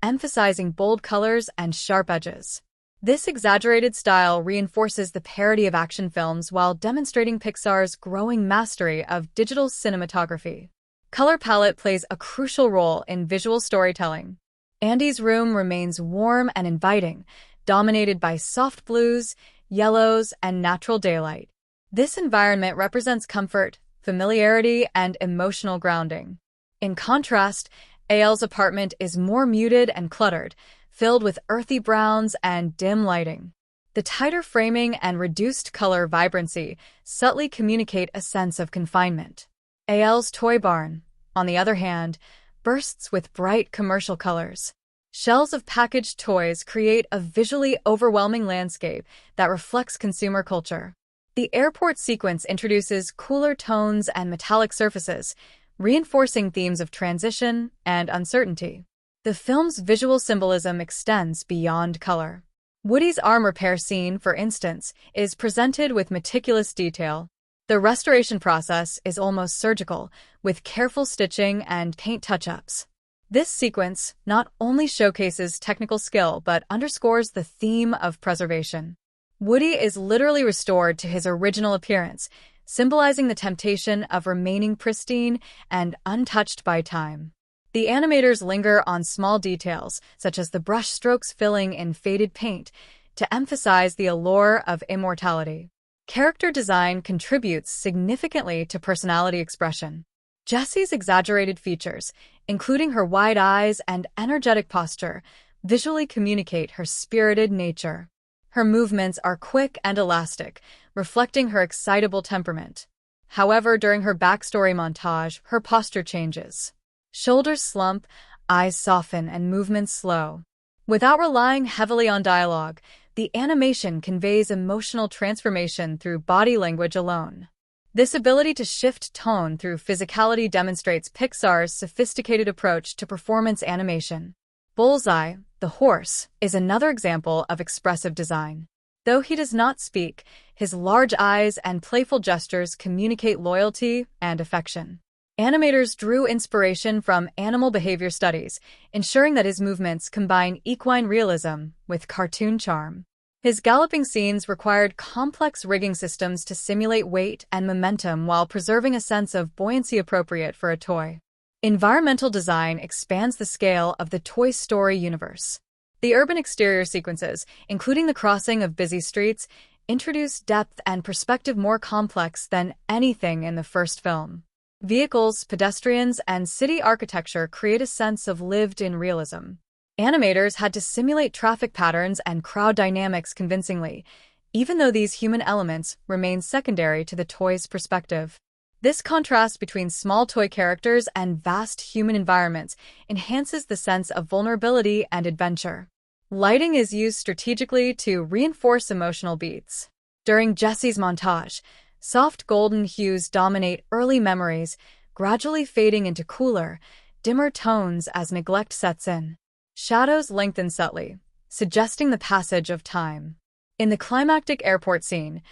Speaker 1: emphasizing bold colors and sharp edges. This exaggerated style reinforces the parody of action films while demonstrating Pixar's growing mastery of digital cinematography. Color palette plays a crucial role in visual storytelling. Andy's room remains warm and inviting, dominated by soft blues, yellows, and natural daylight. This environment represents comfort, familiarity, and emotional grounding. In contrast, AL's apartment is more muted and cluttered, filled with earthy browns and dim lighting. The tighter framing and reduced color vibrancy subtly communicate a sense of confinement. AL's toy barn, on the other hand, bursts with bright commercial colors. Shelves of packaged toys create a visually overwhelming landscape that reflects consumer culture. The airport sequence introduces cooler tones and metallic surfaces, reinforcing themes of transition and uncertainty. The film's visual symbolism extends beyond color. Woody's arm repair scene, for instance, is presented with meticulous detail. The restoration process is almost surgical, with careful stitching and paint touch-ups. This sequence not only showcases technical skill but underscores the theme of preservation. Woody is literally restored to his original appearance, symbolizing the temptation of remaining pristine and untouched by time. The animators linger on small details, such as the brush strokes filling in faded paint, to emphasize the allure of immortality. Character design contributes significantly to personality expression. Jessie's exaggerated features, including her wide eyes and energetic posture, visually communicate her spirited nature. Her movements are quick and elastic, reflecting her excitable temperament. However, during her backstory montage, her posture changes. Shoulders slump, eyes soften, and movements slow. Without relying heavily on dialogue, the animation conveys emotional transformation through body language alone. This ability to shift tone through physicality demonstrates Pixar's sophisticated approach to performance animation. Bullseye, the horse, is another example of expressive design. Though he does not speak, his large eyes and playful gestures communicate loyalty and affection. Animators drew inspiration from animal behavior studies, ensuring that his movements combine equine realism with cartoon charm. His galloping scenes required complex rigging systems to simulate weight and momentum while preserving a sense of buoyancy appropriate for a toy. Environmental design expands the scale of the Toy Story universe. The urban exterior sequences, including the crossing of busy streets, introduce depth and perspective more complex than anything in the first film. Vehicles, pedestrians, and city architecture create a sense of lived-in realism. Animators had to simulate traffic patterns and crowd dynamics convincingly, even though these human elements remain secondary to the toy's perspective. This contrast between small toy characters and vast human environments enhances the sense of vulnerability and adventure. Lighting is used strategically to reinforce emotional beats. During Jessie's montage, soft golden hues dominate early memories, gradually fading into cooler, dimmer tones as neglect sets in. Shadows lengthen subtly, suggesting the passage of time. In the climactic airport scene,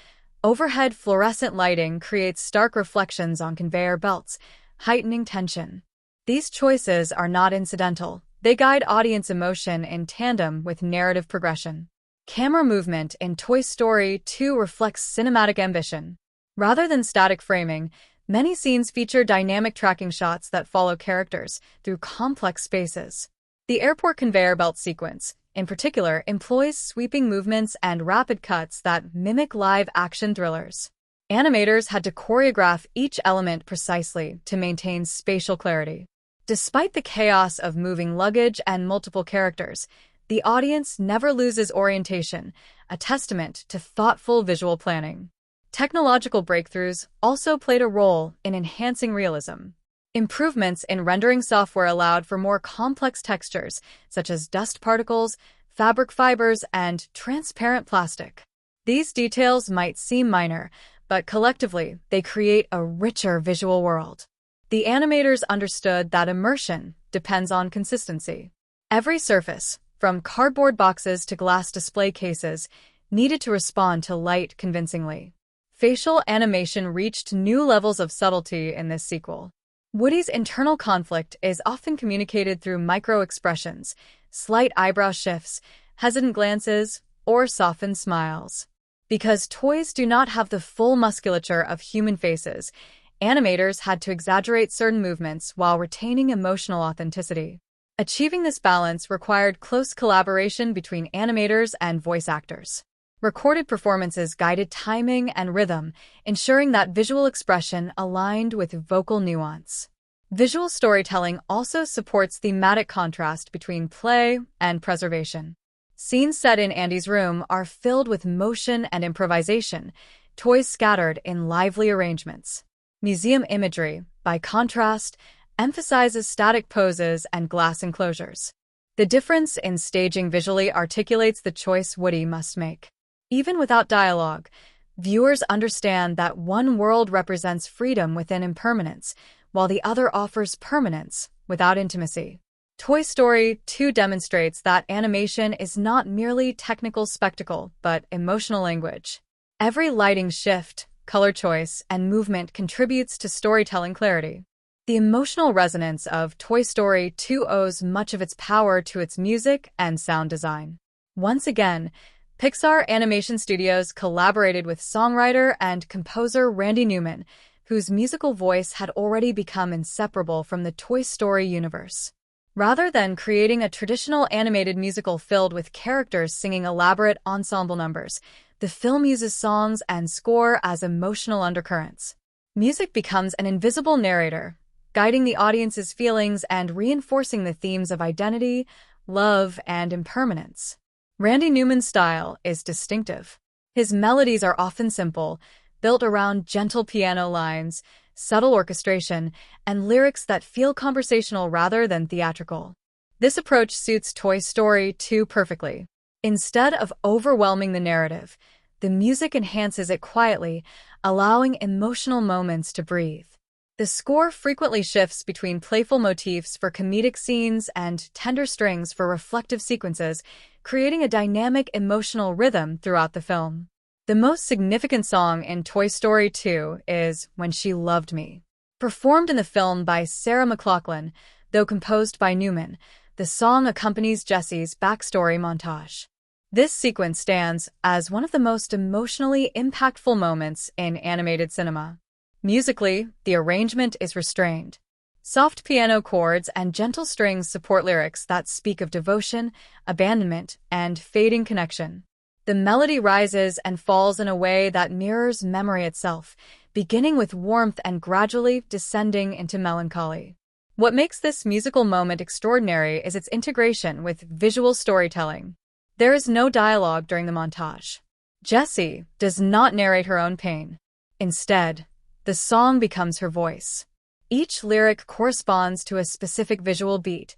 Speaker 1: overhead fluorescent lighting creates stark reflections on conveyor belts, heightening tension. These choices are not incidental. They guide audience emotion in tandem with narrative progression. Camera movement in Toy Story 2 reflects cinematic ambition. Rather than static framing, many scenes feature dynamic tracking shots that follow characters through complex spaces. The airport conveyor belt sequence, in particular, employs sweeping movements and rapid cuts that mimic live-action thrillers. Animators had to choreograph each element precisely to maintain spatial clarity. Despite the chaos of moving luggage and multiple characters, the audience never loses orientation, a testament to thoughtful visual planning. Technological breakthroughs also played a role in enhancing realism. Improvements in rendering software allowed for more complex textures, such as dust particles, fabric fibers, and transparent plastic. These details might seem minor, but collectively, they create a richer visual world. The animators understood that immersion depends on consistency. Every surface, from cardboard boxes to glass display cases, needed to respond to light convincingly. Facial animation reached new levels of subtlety in this sequel. Woody's internal conflict is often communicated through micro-expressions, slight eyebrow shifts, hesitant glances, or softened smiles. Because toys do not have the full musculature of human faces, animators had to exaggerate certain movements while retaining emotional authenticity. Achieving this balance required close collaboration between animators and voice actors. Recorded performances guided timing and rhythm, ensuring that visual expression aligned with vocal nuance. Visual storytelling also supports thematic contrast between play and preservation. Scenes set in Andy's room are filled with motion and improvisation, toys scattered in lively arrangements. Museum imagery, by contrast, emphasizes static poses and glass enclosures. The difference in staging visually articulates the choice Woody must make. Even without dialogue, viewers understand that one world represents freedom within impermanence, while the other offers permanence without intimacy. Toy Story 2 demonstrates that animation is not merely technical spectacle, but emotional language. Every lighting shift, color choice, and movement contributes to storytelling clarity. The emotional resonance of Toy Story 2 owes much of its power to its music and sound design. Once again, Pixar Animation Studios collaborated with songwriter and composer Randy Newman, whose musical voice had already become inseparable from the Toy Story universe. Rather than creating a traditional animated musical filled with characters singing elaborate ensemble numbers, the film uses songs and score as emotional undercurrents. Music becomes an invisible narrator, guiding the audience's feelings and reinforcing the themes of identity, love, and impermanence. Randy Newman's style is distinctive. His melodies are often simple, built around gentle piano lines, subtle orchestration, and lyrics that feel conversational rather than theatrical. This approach suits Toy Story 2 perfectly. Instead of overwhelming the narrative, the music enhances it quietly, allowing emotional moments to breathe. The score frequently shifts between playful motifs for comedic scenes and tender strings for reflective sequences, creating a dynamic emotional rhythm throughout the film. The most significant song in Toy Story 2 is When She Loved Me. Performed in the film by Sarah McLachlan, though composed by Newman, the song accompanies Jessie's backstory montage. This sequence stands as one of the most emotionally impactful moments in animated cinema. Musically, the arrangement is restrained. Soft piano chords and gentle strings support lyrics that speak of devotion, abandonment, and fading connection. The melody rises and falls in a way that mirrors memory itself, beginning with warmth and gradually descending into melancholy. What makes this musical moment extraordinary is its integration with visual storytelling. There is no dialogue during the montage. Jessie does not narrate her own pain. Instead, the song becomes her voice. Each lyric corresponds to a specific visual beat,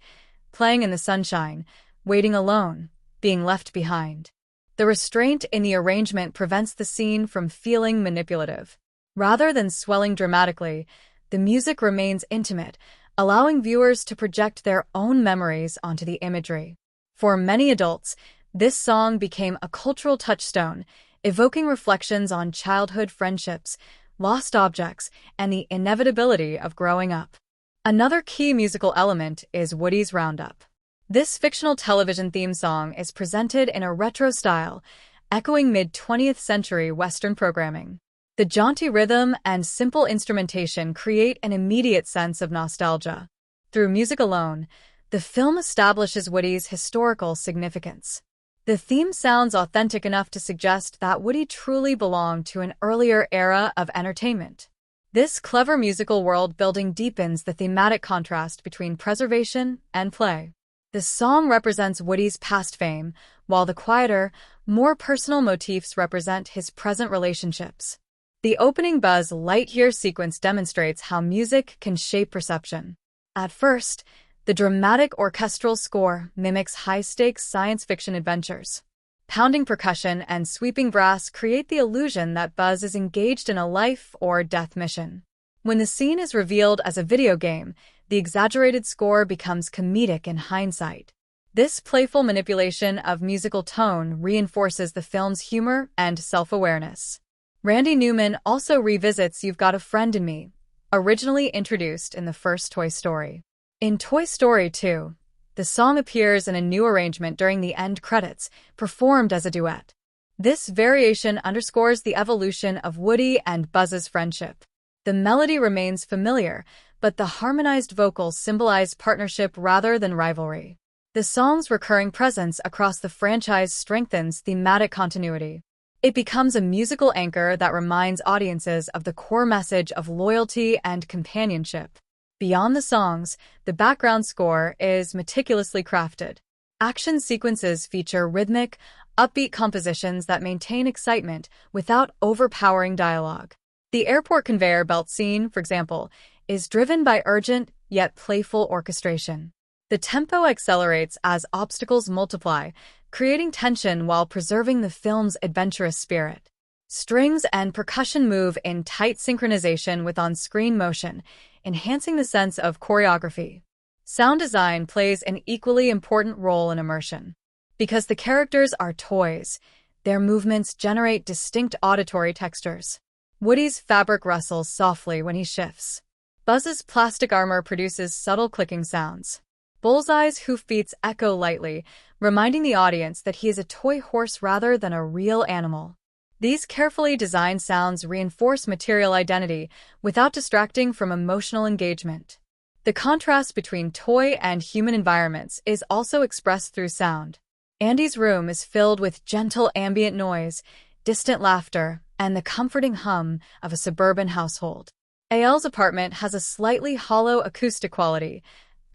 Speaker 1: playing in the sunshine, waiting alone, being left behind. The restraint in the arrangement prevents the scene from feeling manipulative. Rather than swelling dramatically, the music remains intimate, allowing viewers to project their own memories onto the imagery. For many adults, this song became a cultural touchstone, evoking reflections on childhood friendships, lost objects, and the inevitability of growing up. Another key musical element is Woody's Roundup. This fictional television theme song is presented in a retro style, echoing mid-20th century Western programming. The jaunty rhythm and simple instrumentation create an immediate sense of nostalgia. Through music alone, the film establishes Woody's historical significance. The theme sounds authentic enough to suggest that Woody truly belonged to an earlier era of entertainment. This clever musical world building deepens the thematic contrast between preservation and play. The song represents Woody's past fame, while the quieter, more personal motifs represent his present relationships. The opening Buzz Lightyear sequence demonstrates how music can shape perception. At first, the dramatic orchestral score mimics high-stakes science fiction adventures. Pounding percussion and sweeping brass create the illusion that Buzz is engaged in a life or death mission. When the scene is revealed as a video game, the exaggerated score becomes comedic in hindsight. This playful manipulation of musical tone reinforces the film's humor and self-awareness. Randy Newman also revisits You've Got a Friend in Me, originally introduced in the first Toy Story. In Toy Story 2, the song appears in a new arrangement during the end credits, performed as a duet. This variation underscores the evolution of Woody and Buzz's friendship. The melody remains familiar, but the harmonized vocals symbolize partnership rather than rivalry. The song's recurring presence across the franchise strengthens thematic continuity. It becomes a musical anchor that reminds audiences of the core message of loyalty and companionship. Beyond the songs, the background score is meticulously crafted. Action sequences feature rhythmic, upbeat compositions that maintain excitement without overpowering dialogue. The airport conveyor belt scene, for example, is driven by urgent yet playful orchestration. The tempo accelerates as obstacles multiply, creating tension while preserving the film's adventurous spirit. Strings and percussion move in tight synchronization with on-screen motion, enhancing the sense of choreography. Sound design plays an equally important role in immersion. Because the characters are toys, their movements generate distinct auditory textures. Woody's fabric rustles softly when he shifts. Buzz's plastic armor produces subtle clicking sounds. Bullseye's hoofbeats echo lightly, reminding the audience that he is a toy horse rather than a real animal. These carefully designed sounds reinforce material identity without distracting from emotional engagement. The contrast between toy and human environments is also expressed through sound. Andy's room is filled with gentle ambient noise, distant laughter, and the comforting hum of a suburban household. Aelle's apartment has a slightly hollow acoustic quality,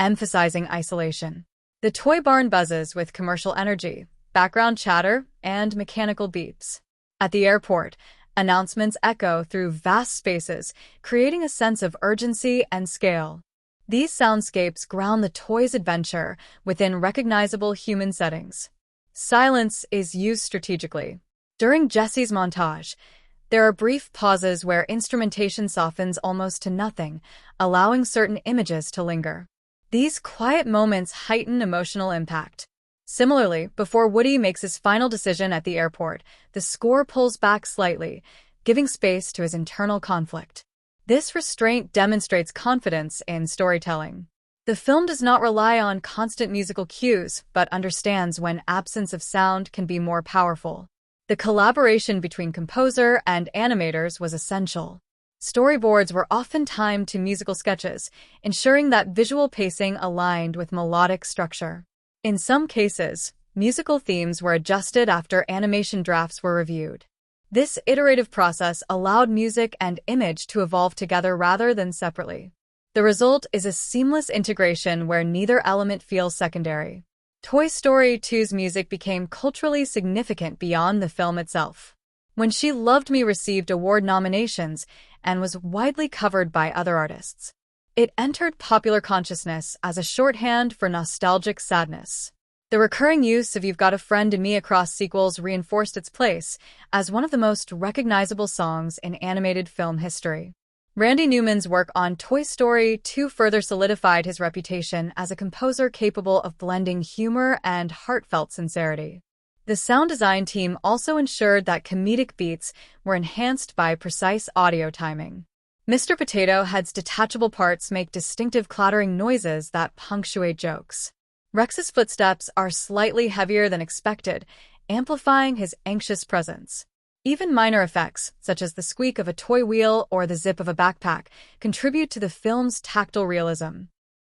Speaker 1: emphasizing isolation. The toy barn buzzes with commercial energy, background chatter, and mechanical beeps. At the airport, announcements echo through vast spaces, creating a sense of urgency and scale. These soundscapes ground the toy's adventure within recognizable human settings. Silence is used strategically. During Jessie's montage, there are brief pauses where instrumentation softens almost to nothing, allowing certain images to linger. These quiet moments heighten emotional impact. Similarly, before Woody makes his final decision at the airport, the score pulls back slightly, giving space to his internal conflict. This restraint demonstrates confidence in storytelling. The film does not rely on constant musical cues, but understands when absence of sound can be more powerful. The collaboration between composer and animators was essential. Storyboards were often timed to musical sketches, ensuring that visual pacing aligned with melodic structure. In some cases, musical themes were adjusted after animation drafts were reviewed. This iterative process allowed music and image to evolve together rather than separately. The result is a seamless integration where neither element feels secondary. Toy Story 2's music became culturally significant beyond the film itself. When She Loved Me received award nominations and was widely covered by other artists. It entered popular consciousness as a shorthand for nostalgic sadness. The recurring use of You've Got a Friend in Me across sequels reinforced its place as one of the most recognizable songs in animated film history. Randy Newman's work on Toy Story 2 further solidified his reputation as a composer capable of blending humor and heartfelt sincerity. The sound design team also ensured that comedic beats were enhanced by precise audio timing. Mr. Potato Head's detachable parts make distinctive clattering noises that punctuate jokes. Rex's footsteps are slightly heavier than expected, amplifying his anxious presence. Even minor effects, such as the squeak of a toy wheel or the zip of a backpack, contribute to the film's tactile realism.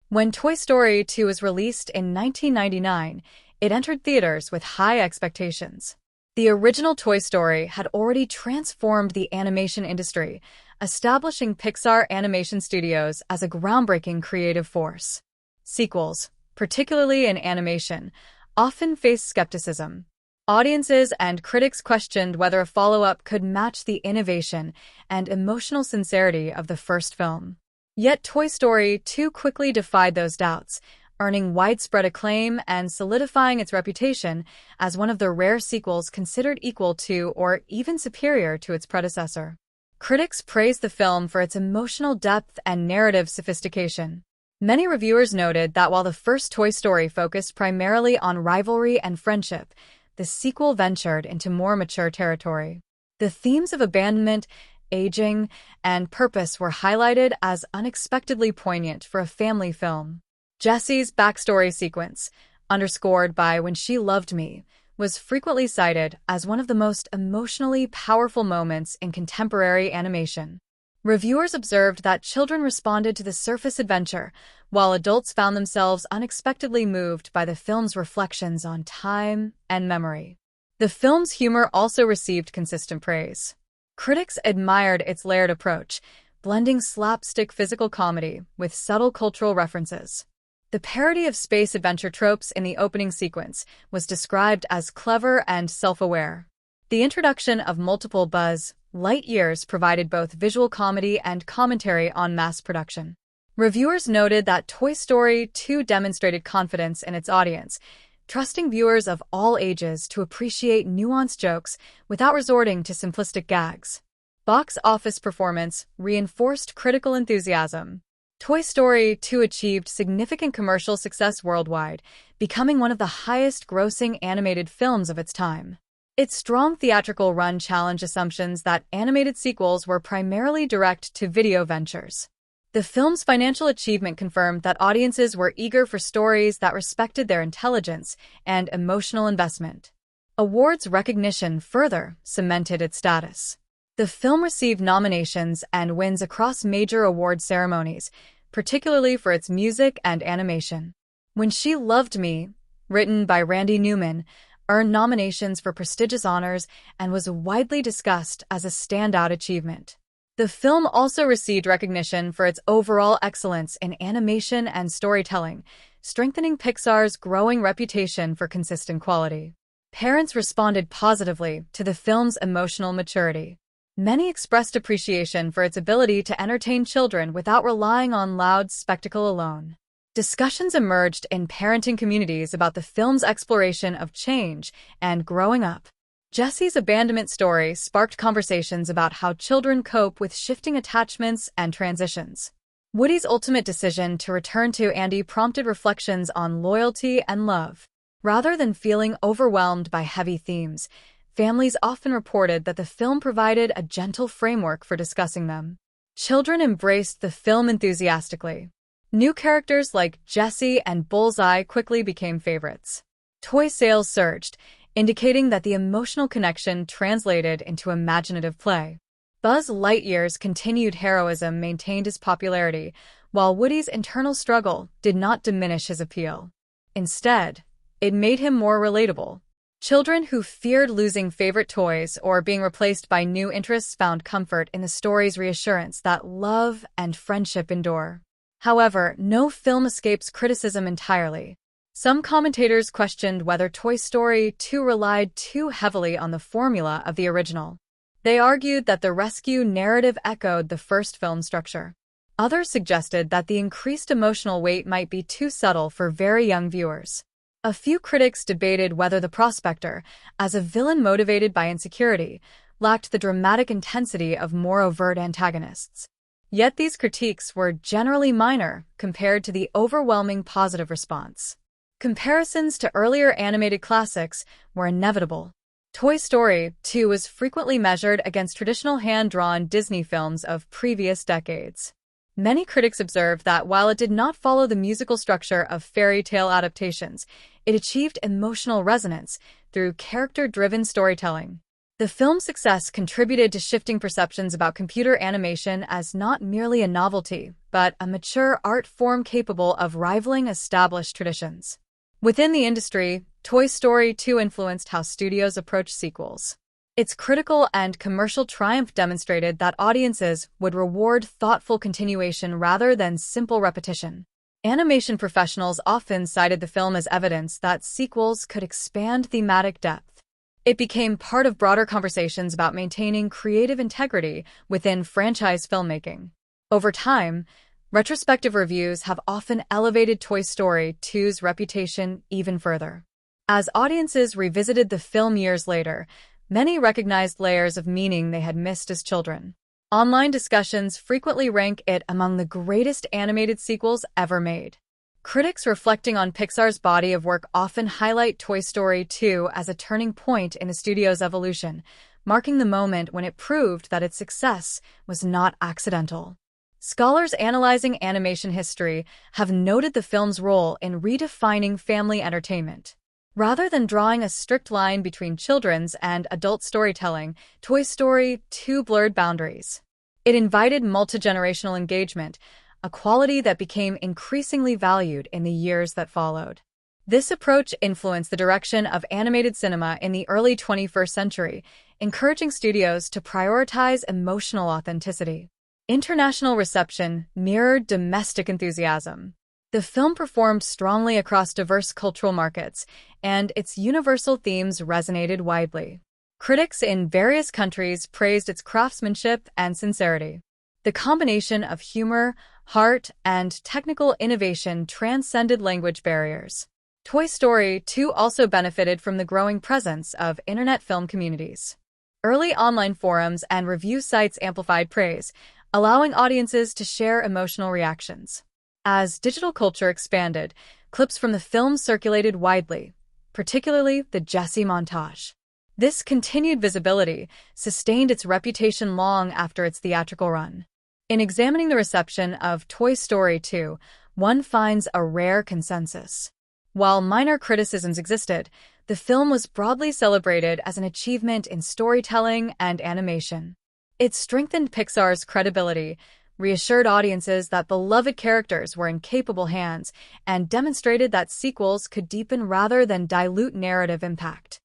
Speaker 1: When Toy Story 2 was released in 1999, it entered theaters with high expectations. The original Toy Story had already transformed the animation industry, establishing Pixar Animation Studios as a groundbreaking creative force. Sequels, particularly in animation, often face skepticism. Audiences and critics questioned whether a follow-up could match the innovation and emotional sincerity of the first film. Yet Toy Story 2 quickly defied those doubts, earning widespread acclaim and solidifying its reputation as one of the rare sequels considered equal to or even superior to its predecessor. Critics praised the film for its emotional depth and narrative sophistication. Many reviewers noted that while the first Toy Story focused primarily on rivalry and friendship, the sequel ventured into more mature territory. The themes of abandonment, aging, and purpose were highlighted as unexpectedly poignant for a family film. Jessie's backstory sequence, underscored by "When She Loved Me," was frequently cited as one of the most emotionally powerful moments in contemporary animation. Reviewers observed that children responded to the surface adventure, while adults found themselves unexpectedly moved by the film's reflections on time and memory. The film's humor also received consistent praise. Critics admired its layered approach, blending slapstick physical comedy with subtle cultural references. The parody of space adventure tropes in the opening sequence was described as clever and self-aware. The introduction of multiple Buzz Lightyears provided both visual comedy and commentary on mass production. Reviewers noted that Toy Story 2 demonstrated confidence in its audience, trusting viewers of all ages to appreciate nuanced jokes without resorting to simplistic gags. Box office performance reinforced critical enthusiasm. Toy Story 2 achieved significant commercial success worldwide, becoming one of the highest-grossing animated films of its time. Its strong theatrical run challenged assumptions that animated sequels were primarily direct-to-video ventures. The film's financial achievement confirmed that audiences were eager for stories that respected their intelligence and emotional investment. Awards recognition further cemented its status. The film received nominations and wins across major award ceremonies, particularly for its music and animation. When She Loved Me, written by Randy Newman, earned nominations for prestigious honors and was widely discussed as a standout achievement. The film also received recognition for its overall excellence in animation and storytelling, strengthening Pixar's growing reputation for consistent quality. Parents responded positively to the film's emotional maturity. Many expressed appreciation for its ability to entertain children without relying on loud spectacle alone. Discussions emerged in parenting communities about the film's exploration of change and growing up. Jessie's abandonment story sparked conversations about how children cope with shifting attachments and transitions. Woody's ultimate decision to return to Andy prompted reflections on loyalty and love. Rather than feeling overwhelmed by heavy themes, families often reported that the film provided a gentle framework for discussing them. Children embraced the film enthusiastically. New characters like Jessie and Bullseye quickly became favorites. Toy sales surged, indicating that the emotional connection translated into imaginative play. Buzz Lightyear's continued heroism maintained his popularity, while Woody's internal struggle did not diminish his appeal. Instead, it made him more relatable. Children who feared losing favorite toys or being replaced by new interests found comfort in the story's reassurance that love and friendship endure. However, no film escapes criticism entirely. Some commentators questioned whether Toy Story 2 relied too heavily on the formula of the original. They argued that the rescue narrative echoed the first film's structure. Others suggested that the increased emotional weight might be too subtle for very young viewers. A few critics debated whether the prospector, as a villain motivated by insecurity, lacked the dramatic intensity of more overt antagonists. Yet these critiques were generally minor compared to the overwhelming positive response. Comparisons to earlier animated classics were inevitable. Toy Story 2 was frequently measured against traditional hand-drawn Disney films of previous decades. Many critics observed that while it did not follow the musical structure of fairy tale adaptations, it achieved emotional resonance through character-driven storytelling. The film's success contributed to shifting perceptions about computer animation as not merely a novelty, but a mature art form capable of rivaling established traditions. Within the industry, Toy Story 2 influenced how studios approach sequels. Its critical and commercial triumph demonstrated that audiences would reward thoughtful continuation rather than simple repetition. Animation professionals often cited the film as evidence that sequels could expand thematic depth. It became part of broader conversations about maintaining creative integrity within franchise filmmaking. Over time, retrospective reviews have often elevated Toy Story 2's reputation even further. As audiences revisited the film years later, many recognized layers of meaning they had missed as children. Online discussions frequently rank it among the greatest animated sequels ever made. Critics reflecting on Pixar's body of work often highlight Toy Story 2 as a turning point in the studio's evolution, marking the moment when it proved that its success was not accidental. Scholars analyzing animation history have noted the film's role in redefining family entertainment. Rather than drawing a strict line between children's and adult storytelling, Toy Story 2 blurred boundaries. It invited multi-generational engagement, a quality that became increasingly valued in the years that followed. This approach influenced the direction of animated cinema in the early 21st century, encouraging studios to prioritize emotional authenticity. International reception mirrored domestic enthusiasm. The film performed strongly across diverse cultural markets, and its universal themes resonated widely. Critics in various countries praised its craftsmanship and sincerity. The combination of humor, heart, and technical innovation transcended language barriers. Toy Story 2 also benefited from the growing presence of internet film communities. Early online forums and review sites amplified praise, allowing audiences to share emotional reactions. As digital culture expanded, clips from the film circulated widely, particularly the Jessie montage. This continued visibility sustained its reputation long after its theatrical run. In examining the reception of Toy Story 2, one finds a rare consensus. While minor criticisms existed, the film was broadly celebrated as an achievement in storytelling and animation. It strengthened Pixar's credibility, reassured audiences that beloved characters were in capable hands, and demonstrated that sequels could deepen rather than dilute narrative impact.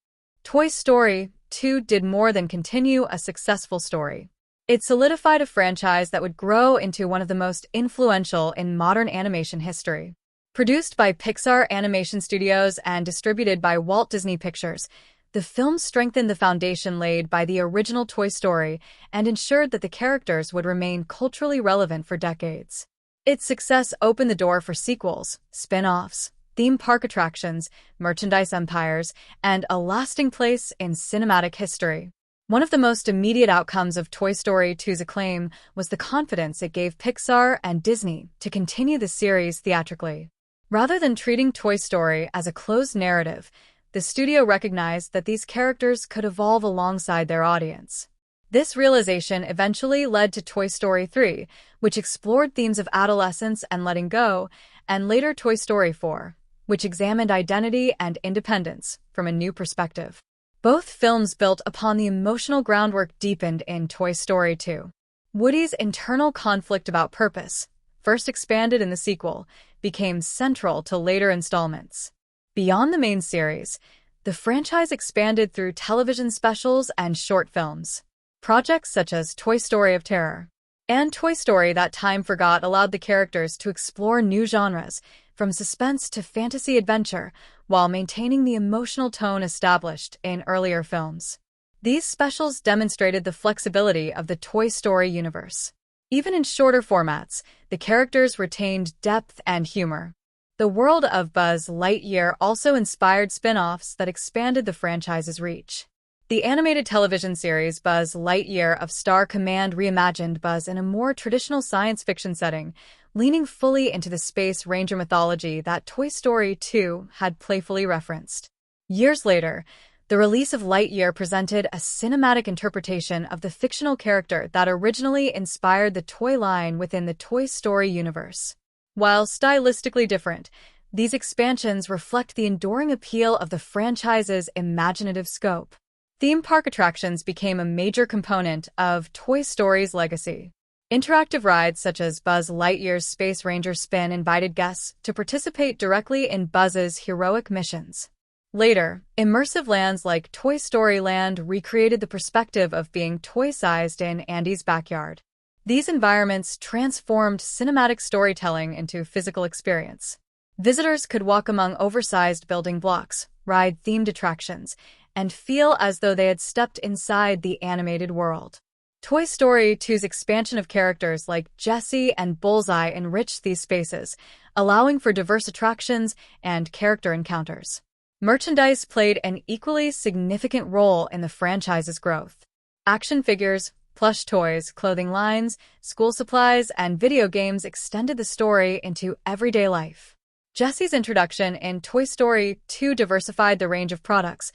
Speaker 1: Toy Story 2 did more than continue a successful story. It solidified a franchise that would grow into one of the most influential in modern animation history. Produced by Pixar Animation Studios and distributed by Walt Disney Pictures, the film strengthened the foundation laid by the original Toy Story and ensured that the characters would remain culturally relevant for decades. Its success opened the door for sequels, spin-offs, theme park attractions, merchandise empires, and a lasting place in cinematic history. One of the most immediate outcomes of Toy Story 2's acclaim was the confidence it gave Pixar and Disney to continue the series theatrically. Rather than treating Toy Story as a closed narrative, the studio recognized that these characters could evolve alongside their audience. This realization eventually led to Toy Story 3, which explored themes of adolescence and letting go, and later Toy Story 4, which examined identity and independence from a new perspective. Both films built upon the emotional groundwork deepened in Toy Story 2. Woody's internal conflict about purpose, first expanded in the sequel, became central to later installments. Beyond the main series, the franchise expanded through television specials and short films. Projects such as Toy Story of Terror and Toy Story That Time Forgot allowed the characters to explore new genres, from suspense to fantasy adventure, while maintaining the emotional tone established in earlier films. These specials demonstrated the flexibility of the Toy Story universe. Even in shorter formats, the characters retained depth and humor. The world of Buzz Lightyear also inspired spin-offs that expanded the franchise's reach. The animated television series Buzz Lightyear of Star Command reimagined Buzz in a more traditional science fiction setting, leaning fully into the space ranger mythology that Toy Story 2 had playfully referenced. Years later, the release of Lightyear presented a cinematic interpretation of the fictional character that originally inspired the toy line within the Toy Story universe. While stylistically different, these expansions reflect the enduring appeal of the franchise's imaginative scope. Theme park attractions became a major component of Toy Story's legacy. Interactive rides such as Buzz Lightyear's Space Ranger Spin invited guests to participate directly in Buzz's heroic missions. Later, immersive lands like Toy Story Land recreated the perspective of being toy-sized in Andy's backyard. These environments transformed cinematic storytelling into physical experience. Visitors could walk among oversized building blocks, ride themed attractions, and feel as though they had stepped inside the animated world. Toy Story 2's expansion of characters like Jessie and Bullseye enriched these spaces, allowing for diverse attractions and character encounters. Merchandise played an equally significant role in the franchise's growth. Action figures, plush toys, clothing lines, school supplies, and video games extended the story into everyday life. Jessie's introduction in Toy Story 2 diversified the range of products,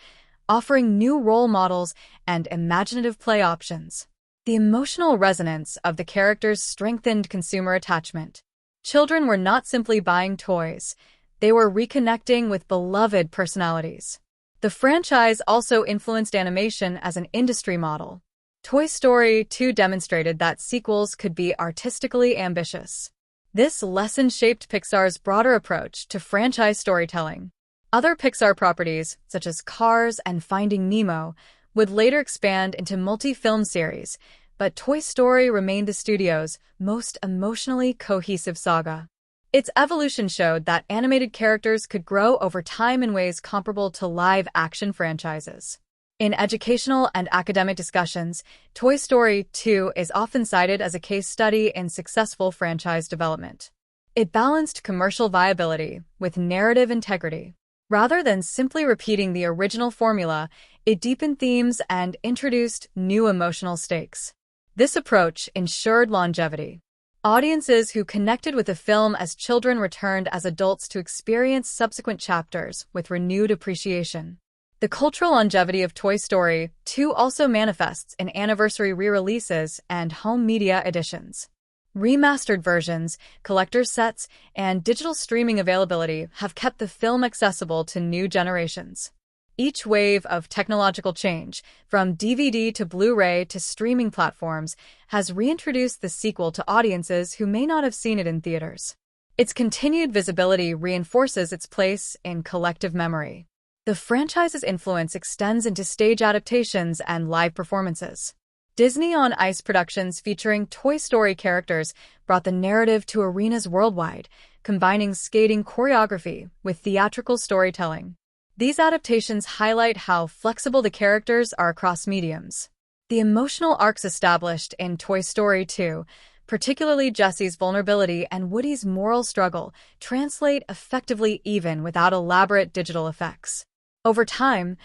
Speaker 1: offering new role models and imaginative play options. The emotional resonance of the characters strengthened consumer attachment. Children were not simply buying toys, they were reconnecting with beloved personalities. The franchise also influenced animation as an industry model. Toy Story 2 demonstrated that sequels could be artistically ambitious. This lesson shaped Pixar's broader approach to franchise storytelling. Other Pixar properties, such as Cars and Finding Nemo, would later expand into multi-film series, but Toy Story remained the studio's most emotionally cohesive saga. Its evolution showed that animated characters could grow over time in ways comparable to live-action franchises. In educational and academic discussions, Toy Story 2 is often cited as a case study in successful franchise development. It balanced commercial viability with narrative integrity. Rather than simply repeating the original formula, it deepened themes and introduced new emotional stakes. This approach ensured longevity. Audiences who connected with the film as children returned as adults to experience subsequent chapters with renewed appreciation. The cultural longevity of Toy Story 2 also manifests in anniversary re-releases and home media editions. Remastered versions, collector's sets, and digital streaming availability have kept the film accessible to new generations. Each wave of technological change, from DVD to Blu-ray to streaming platforms, has reintroduced the sequel to audiences who may not have seen it in theaters. Its continued visibility reinforces its place in collective memory. The franchise's influence extends into stage adaptations and live performances. Disney on Ice productions featuring Toy Story characters brought the narrative to arenas worldwide, combining skating choreography with theatrical storytelling. These adaptations highlight how flexible the characters are across mediums. The emotional arcs established in Toy Story 2, particularly Jessie's vulnerability and Woody's moral struggle, translate effectively even without elaborate digital effects. Over time,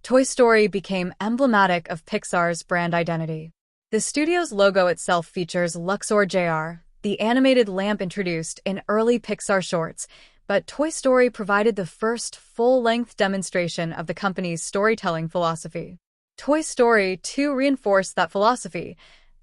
Speaker 1: Toy Story became emblematic of Pixar's brand identity. The studio's logo itself features Luxor JR, the animated lamp introduced in early Pixar shorts, but Toy Story provided the first full-length demonstration of the company's storytelling philosophy. Toy Story 2 reinforced that philosophy,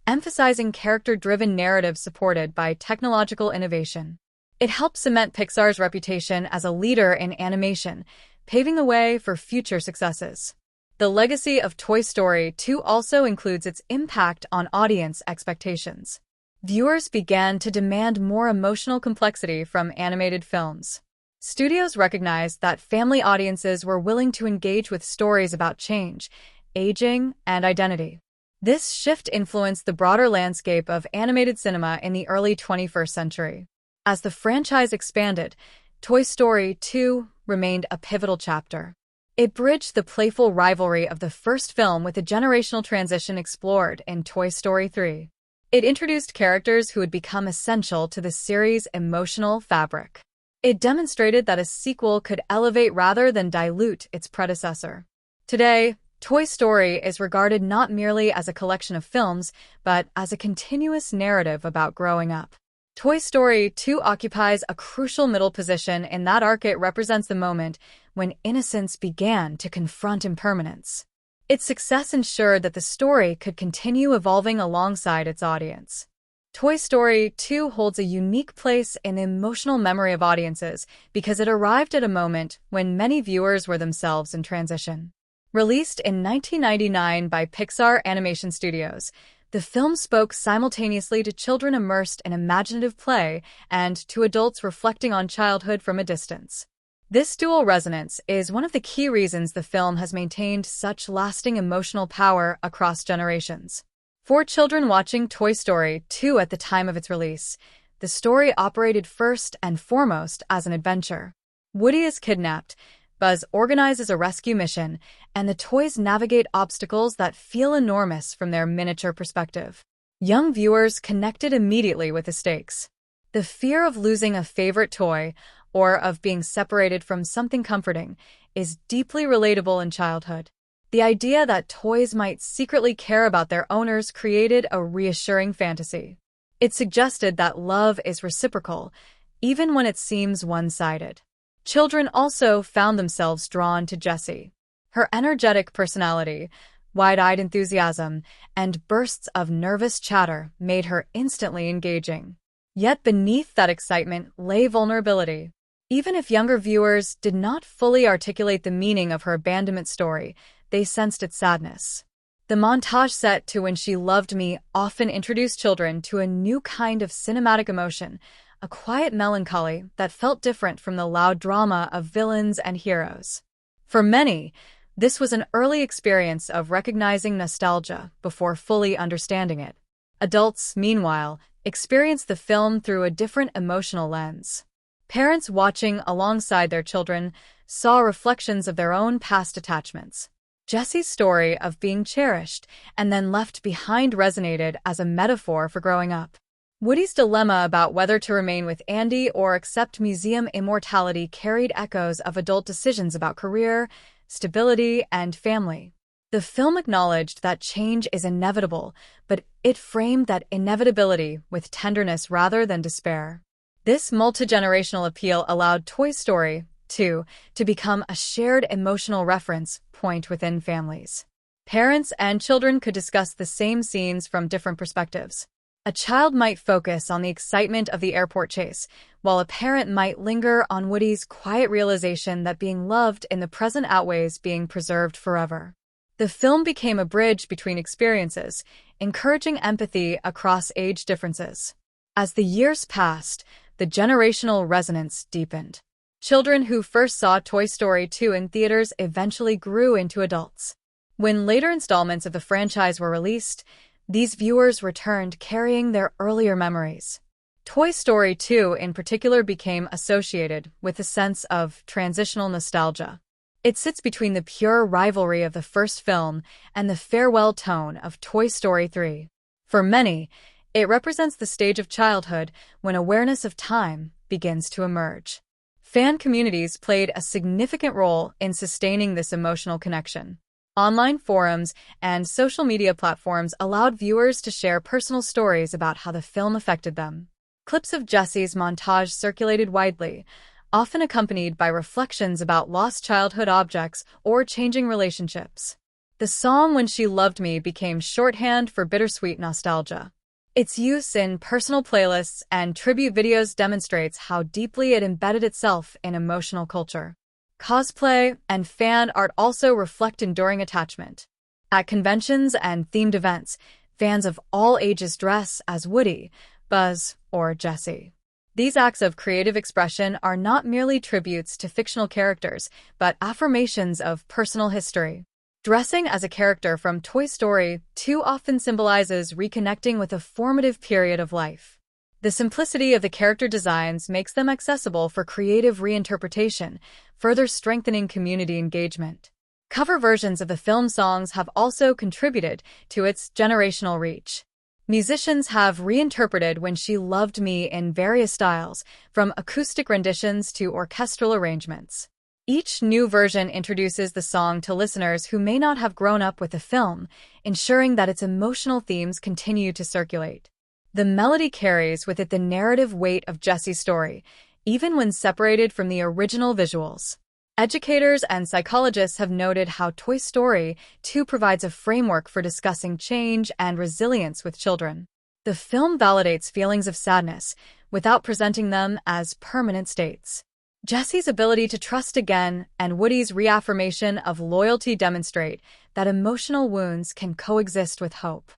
Speaker 1: emphasizing character-driven narratives supported by technological innovation. It helped cement Pixar's reputation as a leader in animation, paving the way for future successes. The legacy of Toy Story 2 also includes its impact on audience expectations. Viewers began to demand more emotional complexity from animated films. Studios recognized that family audiences were willing to engage with stories about change, aging, and identity. This shift influenced the broader landscape of animated cinema in the early 21st century. As the franchise expanded, Toy Story 2 remained a pivotal chapter. It bridged the playful rivalry of the first film with a generational transition explored in Toy Story 3. It introduced characters who would become essential to the series' emotional fabric. It demonstrated that a sequel could elevate rather than dilute its predecessor. Today, Toy Story is regarded not merely as a collection of films, but as a continuous narrative about growing up. Toy Story 2 occupies a crucial middle position in that arc. It represents the moment when innocence began to confront impermanence. Its success ensured that the story could continue evolving alongside its audience. Toy Story 2 holds a unique place in the emotional memory of audiences because it arrived at a moment when many viewers were themselves in transition. Released in 1999 by Pixar Animation Studios, the film spoke simultaneously to children immersed in imaginative play and to adults reflecting on childhood from a distance. This dual resonance is one of the key reasons the film has maintained such lasting emotional power across generations. For children watching Toy Story 2 at the time of its release, the story operated first and foremost as an adventure. Woody is kidnapped, Buzz organizes a rescue mission, and the toys navigate obstacles that feel enormous from their miniature perspective. Young viewers connected immediately with the stakes. The fear of losing a favorite toy, or of being separated from something comforting, is deeply relatable in childhood. The idea that toys might secretly care about their owners created a reassuring fantasy. It suggested that love is reciprocal, even when it seems one-sided. Children also found themselves drawn to Jessie. Her energetic personality, wide-eyed enthusiasm, and bursts of nervous chatter made her instantly engaging. Yet beneath that excitement lay vulnerability. Even if younger viewers did not fully articulate the meaning of her abandonment story, they sensed its sadness. The montage set to When She Loved Me often introduced children to a new kind of cinematic emotion, a quiet melancholy that felt different from the loud drama of villains and heroes. For many, this was an early experience of recognizing nostalgia before fully understanding it. Adults, meanwhile, experienced the film through a different emotional lens. Parents watching alongside their children saw reflections of their own past attachments. Jessie's story of being cherished and then left behind resonated as a metaphor for growing up. Woody's dilemma about whether to remain with Andy or accept museum immortality carried echoes of adult decisions about career, stability, and family. The film acknowledged that change is inevitable, but it framed that inevitability with tenderness rather than despair. This multi-generational appeal allowed Toy Story 2 to become a shared emotional reference point within families. Parents and children could discuss the same scenes from different perspectives. A child might focus on the excitement of the airport chase, while a parent might linger on Woody's quiet realization that being loved in the present outweighs being preserved forever. The film became a bridge between experiences, encouraging empathy across age differences. As the years passed, the generational resonance deepened. Children who first saw Toy Story 2 in theaters eventually grew into adults. When later installments of the franchise were released, these viewers returned carrying their earlier memories. Toy Story 2 in particular became associated with a sense of transitional nostalgia. It sits between the pure rivalry of the first film and the farewell tone of Toy Story 3. For many, it represents the stage of childhood when awareness of time begins to emerge. Fan communities played a significant role in sustaining this emotional connection. Online forums and social media platforms allowed viewers to share personal stories about how the film affected them. Clips of Jessie's montage circulated widely, often accompanied by reflections about lost childhood objects or changing relationships. The song When She Loved Me became shorthand for bittersweet nostalgia. Its use in personal playlists and tribute videos demonstrates how deeply it embedded itself in emotional culture. Cosplay and fan art also reflect enduring attachment. At conventions and themed events, fans of all ages dress as Woody, Buzz, or Jessie. These acts of creative expression are not merely tributes to fictional characters, but affirmations of personal history. Dressing as a character from Toy Story 2 often symbolizes reconnecting with a formative period of life. The simplicity of the character designs makes them accessible for creative reinterpretation, further strengthening community engagement. Cover versions of the film songs have also contributed to its generational reach. Musicians have reinterpreted When She Loved Me in various styles, from acoustic renditions to orchestral arrangements. Each new version introduces the song to listeners who may not have grown up with the film, ensuring that its emotional themes continue to circulate. The melody carries with it the narrative weight of Jessie's story, even when separated from the original visuals. Educators and psychologists have noted how Toy Story 2 provides a framework for discussing change and resilience with children. The film validates feelings of sadness without presenting them as permanent states. Jessie's ability to trust again and Woody's reaffirmation of loyalty demonstrate that emotional wounds can coexist with hope.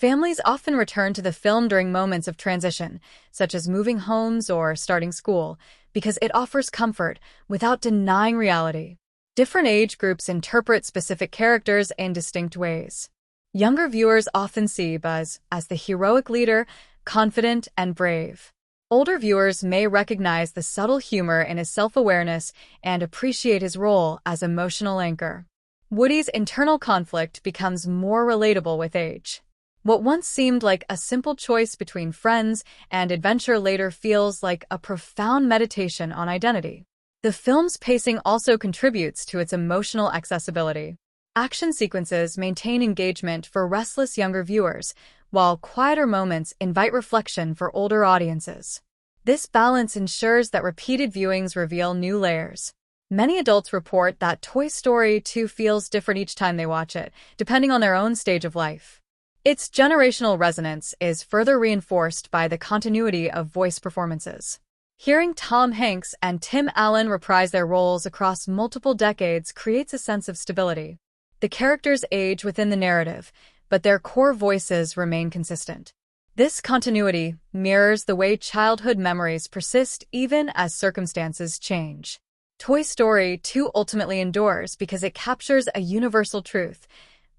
Speaker 1: Families often return to the film during moments of transition, such as moving homes or starting school, because it offers comfort without denying reality. Different age groups interpret specific characters in distinct ways. Younger viewers often see Buzz as the heroic leader, confident and brave. Older viewers may recognize the subtle humor in his self-awareness and appreciate his role as emotional anchor. Woody's internal conflict becomes more relatable with age. What once seemed like a simple choice between friends and adventure later feels like a profound meditation on identity. The film's pacing also contributes to its emotional accessibility. Action sequences maintain engagement for restless younger viewers, while quieter moments invite reflection for older audiences. This balance ensures that repeated viewings reveal new layers. Many adults report that Toy Story 2 feels different each time they watch it, depending on their own stage of life. Its generational resonance is further reinforced by the continuity of voice performances. Hearing Tom Hanks and Tim Allen reprise their roles across multiple decades creates a sense of stability. The characters age within the narrative, but their core voices remain consistent. This continuity mirrors the way childhood memories persist even as circumstances change. Toy Story 2 ultimately endures because it captures a universal truth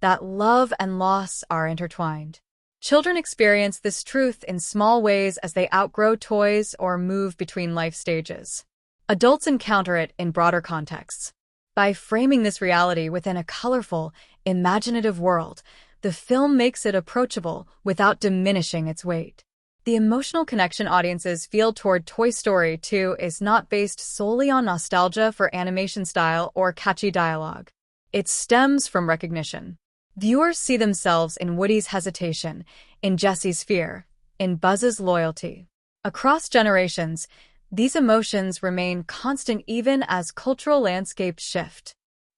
Speaker 1: that love and loss are intertwined. Children experience this truth in small ways as they outgrow toys or move between life stages. Adults encounter it in broader contexts. By framing this reality within a colorful, imaginative world, the film makes it approachable without diminishing its weight. The emotional connection audiences feel toward Toy Story 2 is not based solely on nostalgia for animation style or catchy dialogue. It stems from recognition. Viewers see themselves in Woody's hesitation, in Jessie's fear, in Buzz's loyalty. Across generations, these emotions remain constant even as cultural landscapes shift.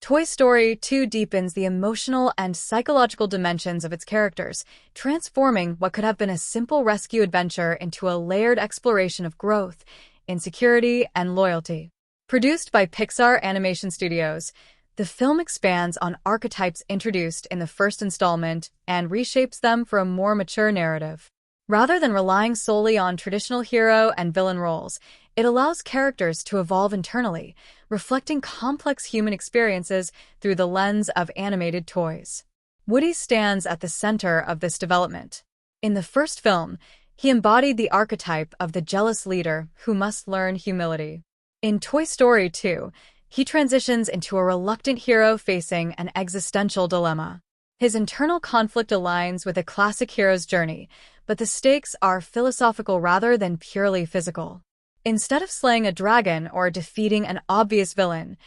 Speaker 1: Toy Story 2 deepens the emotional and psychological dimensions of its characters, transforming what could have been a simple rescue adventure into a layered exploration of growth, insecurity, and loyalty. Produced by Pixar Animation Studios, the film expands on archetypes introduced in the first installment and reshapes them for a more mature narrative. Rather than relying solely on traditional hero and villain roles, it allows characters to evolve internally, reflecting complex human experiences through the lens of animated toys. Woody stands at the center of this development. In the first film, he embodied the archetype of the jealous leader who must learn humility. In Toy Story 2, he transitions into a reluctant hero facing an existential dilemma. His internal conflict aligns with a classic hero's journey, but the stakes are philosophical rather than purely physical. Instead of slaying a dragon or defeating an obvious villain,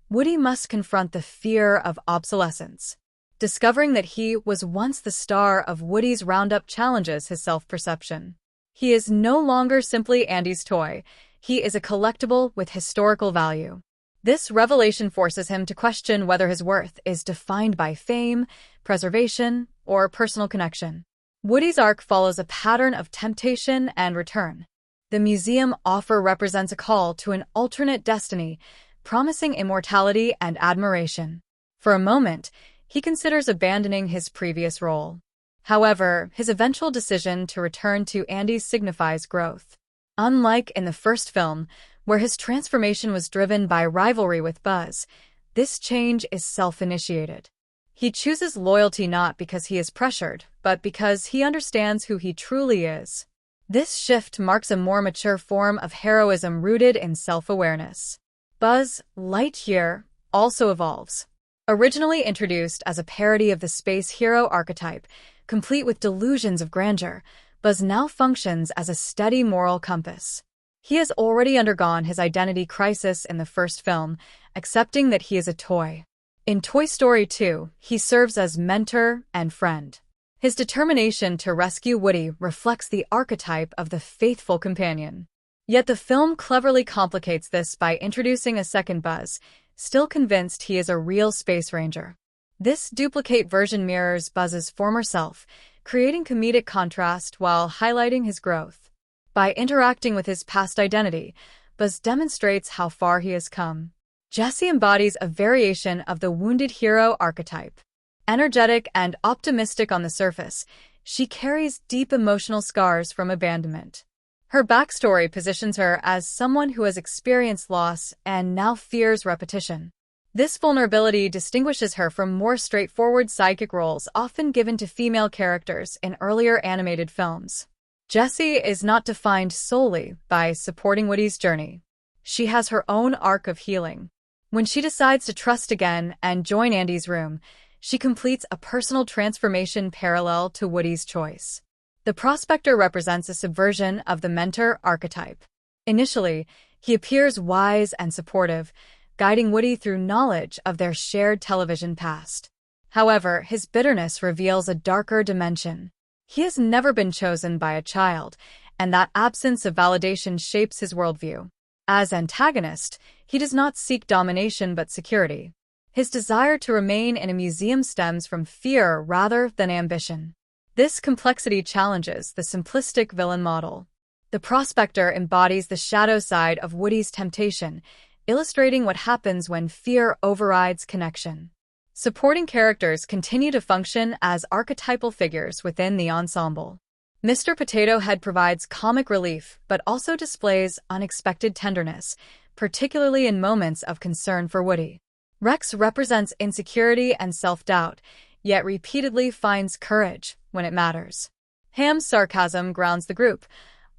Speaker 1: Woody must confront the fear of obsolescence. Discovering that he was once the star of Woody's Roundup challenges his self-perception. He is no longer simply Andy's toy. He is a collectible with historical value. This revelation forces him to question whether his worth is defined by fame, preservation, or personal connection. Woody's arc follows a pattern of temptation and return. The museum offer represents a call to an alternate destiny, promising immortality and admiration. For a moment, he considers abandoning his previous role. However, his eventual decision to return to Andy signifies growth. Unlike in the first film, where his transformation was driven by rivalry with Buzz, this change is self-initiated. He chooses loyalty not because he is pressured, but because he understands who he truly is. This shift marks a more mature form of heroism rooted in self-awareness. Buzz Lightyear also evolves. Originally introduced as a parody of the space hero archetype, complete with delusions of grandeur, Buzz now functions as a steady moral compass. He has already undergone his identity crisis in the first film, accepting that he is a toy. In Toy Story 2, he serves as mentor and friend. His determination to rescue Woody reflects the archetype of the faithful companion. Yet the film cleverly complicates this by introducing a second Buzz, still convinced he is a real space ranger. This duplicate version mirrors Buzz's former self, creating comedic contrast while highlighting his growth. By interacting with his past identity, Buzz demonstrates how far he has come. Jessie embodies a variation of the wounded hero archetype. Energetic and optimistic on the surface, she carries deep emotional scars from abandonment. Her backstory positions her as someone who has experienced loss and now fears repetition. This vulnerability distinguishes her from more straightforward sidekick roles often given to female characters in earlier animated films. Jessie is not defined solely by supporting Woody's journey. She has her own arc of healing. When she decides to trust again and join Andy's room, she completes a personal transformation parallel to Woody's choice. The prospector represents a subversion of the mentor archetype. Initially, he appears wise and supportive, guiding Woody through knowledge of their shared television past. However, his bitterness reveals a darker dimension. He has never been chosen by a child, and that absence of validation shapes his worldview. As antagonist, He does not seek domination but security. His desire to remain in a museum stems from fear rather than ambition. This complexity challenges the simplistic villain model. The prospector embodies the shadow side of Woody's temptation, illustrating what happens when fear overrides connection. Supporting characters continue to function as archetypal figures within the ensemble. Mr. Potato Head provides comic relief but also displays unexpected tenderness, particularly in moments of concern for Woody. Rex represents insecurity and self-doubt, yet repeatedly finds courage when it matters. Ham's sarcasm grounds the group,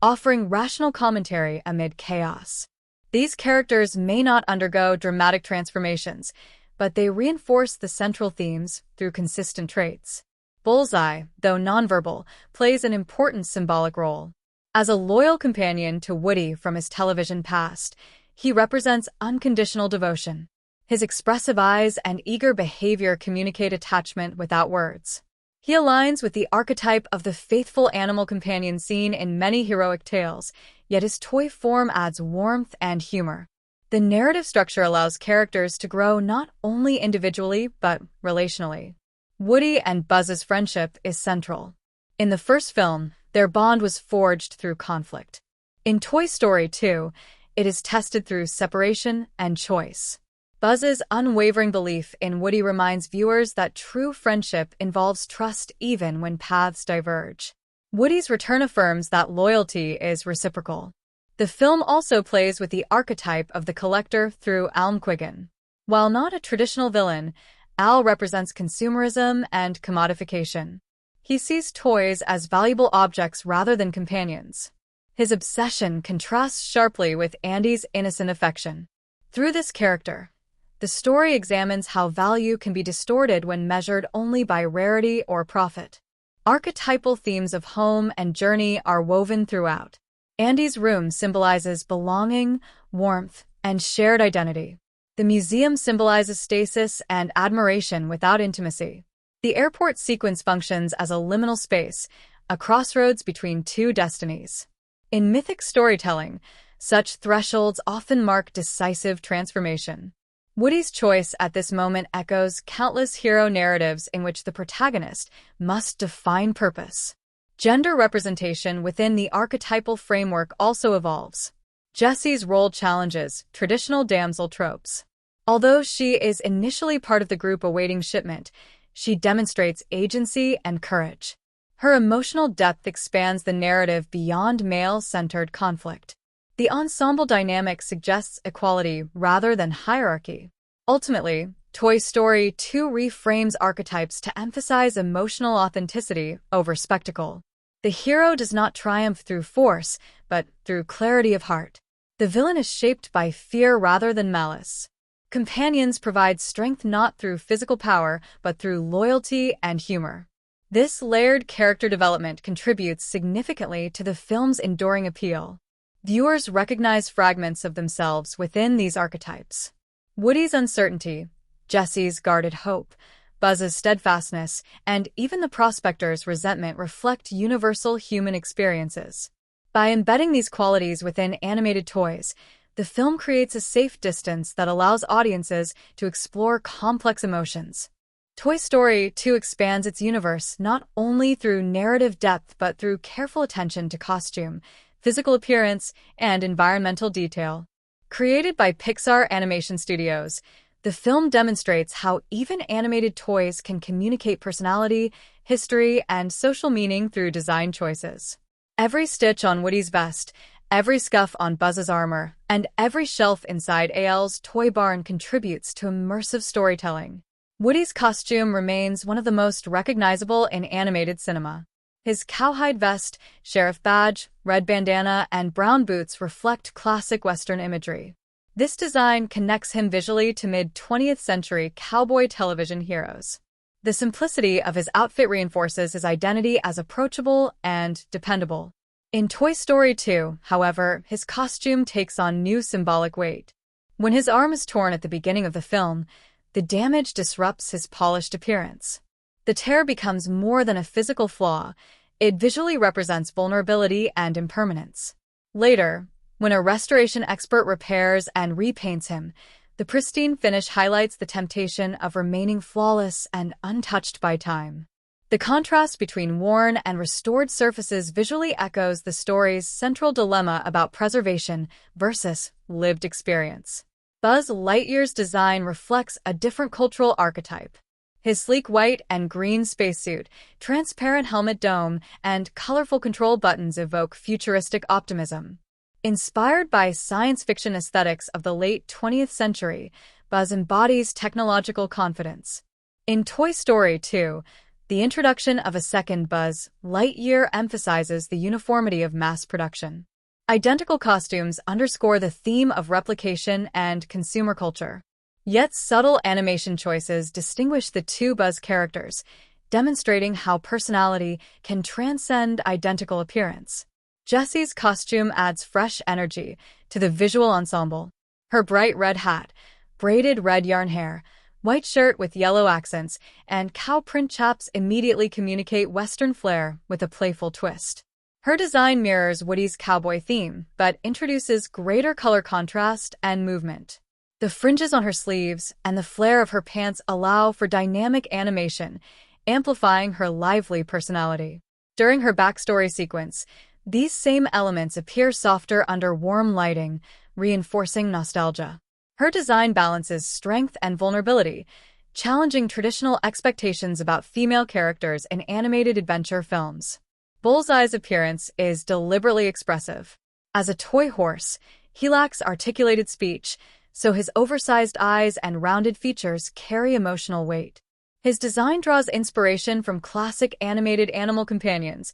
Speaker 1: offering rational commentary amid chaos. These characters may not undergo dramatic transformations, but they reinforce the central themes through consistent traits. Bullseye, though nonverbal, plays an important symbolic role. As a loyal companion to Woody from his television past, he represents unconditional devotion. His expressive eyes and eager behavior communicate attachment without words. He aligns with the archetype of the faithful animal companion seen in many heroic tales, yet his toy form adds warmth and humor. The narrative structure allows characters to grow not only individually but relationally. Woody and Buzz's friendship is central. In the first film, their bond was forged through conflict. In Toy Story 2, it is tested through separation and choice. Buzz's unwavering belief in Woody reminds viewers that true friendship involves trust even when paths diverge. Woody's return affirms that loyalty is reciprocal. The film also plays with the archetype of the collector through Almquiggan. While not a traditional villain, Al represents consumerism and commodification. He sees toys as valuable objects rather than companions. His obsession contrasts sharply with Andy's innocent affection. Through this character, the story examines how value can be distorted when measured only by rarity or profit. Archetypal themes of home and journey are woven throughout. Andy's room symbolizes belonging, warmth, and shared identity. The museum symbolizes stasis and admiration without intimacy. The airport sequence functions as a liminal space, a crossroads between two destinies. In mythic storytelling, such thresholds often mark decisive transformation. Woody's choice at this moment echoes countless hero narratives in which the protagonist must define purpose. Gender representation within the archetypal framework also evolves. Jessie's role challenges traditional damsel tropes. Although she is initially part of the group awaiting shipment, she demonstrates agency and courage. Her emotional depth expands the narrative beyond male-centered conflict. The ensemble dynamic suggests equality rather than hierarchy. Ultimately, Toy Story 2 reframes archetypes to emphasize emotional authenticity over spectacle. The hero does not triumph through force, but through clarity of heart. The villain is shaped by fear rather than malice. Companions provide strength not through physical power, but through loyalty and humor. This layered character development contributes significantly to the film's enduring appeal. Viewers recognize fragments of themselves within these archetypes. Woody's uncertainty, Jessie's guarded hope, Buzz's steadfastness, and even the prospector's resentment reflect universal human experiences. By embedding these qualities within animated toys, the film creates a safe distance that allows audiences to explore complex emotions. Toy Story 2 expands its universe not only through narrative depth but through careful attention to costume, physical appearance, and environmental detail. Created by Pixar Animation Studios, the film demonstrates how even animated toys can communicate personality, history, and social meaning through design choices. Every stitch on Woody's vest, every scuff on Buzz's armor, and every shelf inside AL's toy barn contributes to immersive storytelling. Woody's costume remains one of the most recognizable in animated cinema. His cowhide vest, sheriff badge, red bandana, and brown boots reflect classic Western imagery. This design connects him visually to mid-20th century cowboy television heroes. The simplicity of his outfit reinforces his identity as approachable and dependable. In Toy Story 2, however, his costume takes on new symbolic weight. When his arm is torn at the beginning of the film, the damage disrupts his polished appearance. The tear becomes more than a physical flaw. It visually represents vulnerability and impermanence. Later, When a restoration expert repairs and repaints him, the pristine finish highlights the temptation of remaining flawless and untouched by time. The contrast between worn and restored surfaces visually echoes the story's central dilemma about preservation versus lived experience. Buzz Lightyear's design reflects a different cultural archetype. His sleek white and green spacesuit, transparent helmet dome, and colorful control buttons evoke futuristic optimism. Inspired by science fiction aesthetics of the late 20th century, Buzz embodies technological confidence. In Toy Story 2, the introduction of a second Buzz Lightyear emphasizes the uniformity of mass production. Identical costumes underscore the theme of replication and consumer culture. Yet subtle animation choices distinguish the two Buzz characters, demonstrating how personality can transcend identical appearance. Jessie's costume adds fresh energy to the visual ensemble. Her bright red hat, braided red yarn hair, white shirt with yellow accents, and cow print chaps immediately communicate Western flair with a playful twist. Her design mirrors Woody's cowboy theme, but introduces greater color contrast and movement. The fringes on her sleeves and the flare of her pants allow for dynamic animation, amplifying her lively personality. During her backstory sequence, these same elements appear softer under warm lighting, reinforcing nostalgia. Her design balances strength and vulnerability, challenging traditional expectations about female characters in animated adventure films. Bullseye's appearance is deliberately expressive. As a toy horse, he lacks articulated speech, so his oversized eyes and rounded features carry emotional weight. His design draws inspiration from classic animated animal companions,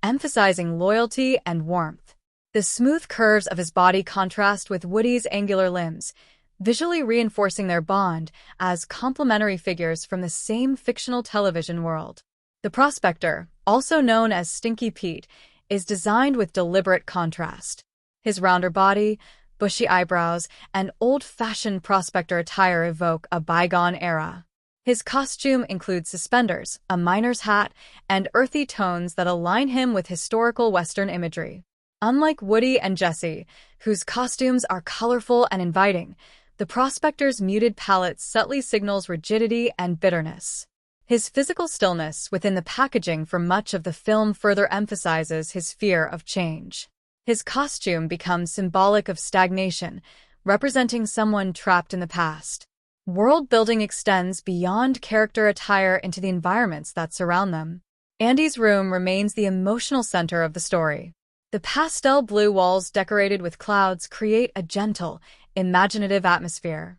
Speaker 1: emphasizing loyalty and warmth. The smooth curves of his body contrast with Woody's angular limbs, visually reinforcing their bond as complementary figures from the same fictional television world. The Prospector, also known as Stinky Pete, is designed with deliberate contrast. His rounder body, bushy eyebrows, and old-fashioned prospector attire evoke a bygone era. His costume includes suspenders, a miner's hat, and earthy tones that align him with historical Western imagery. Unlike Woody and Jessie, whose costumes are colorful and inviting, the prospector's muted palette subtly signals rigidity and bitterness. His physical stillness within the packaging for much of the film further emphasizes his fear of change. His costume becomes symbolic of stagnation, representing someone trapped in the past. World-building extends beyond character attire into the environments that surround them. Andy's room remains the emotional center of the story. The pastel blue walls decorated with clouds create a gentle, imaginative atmosphere.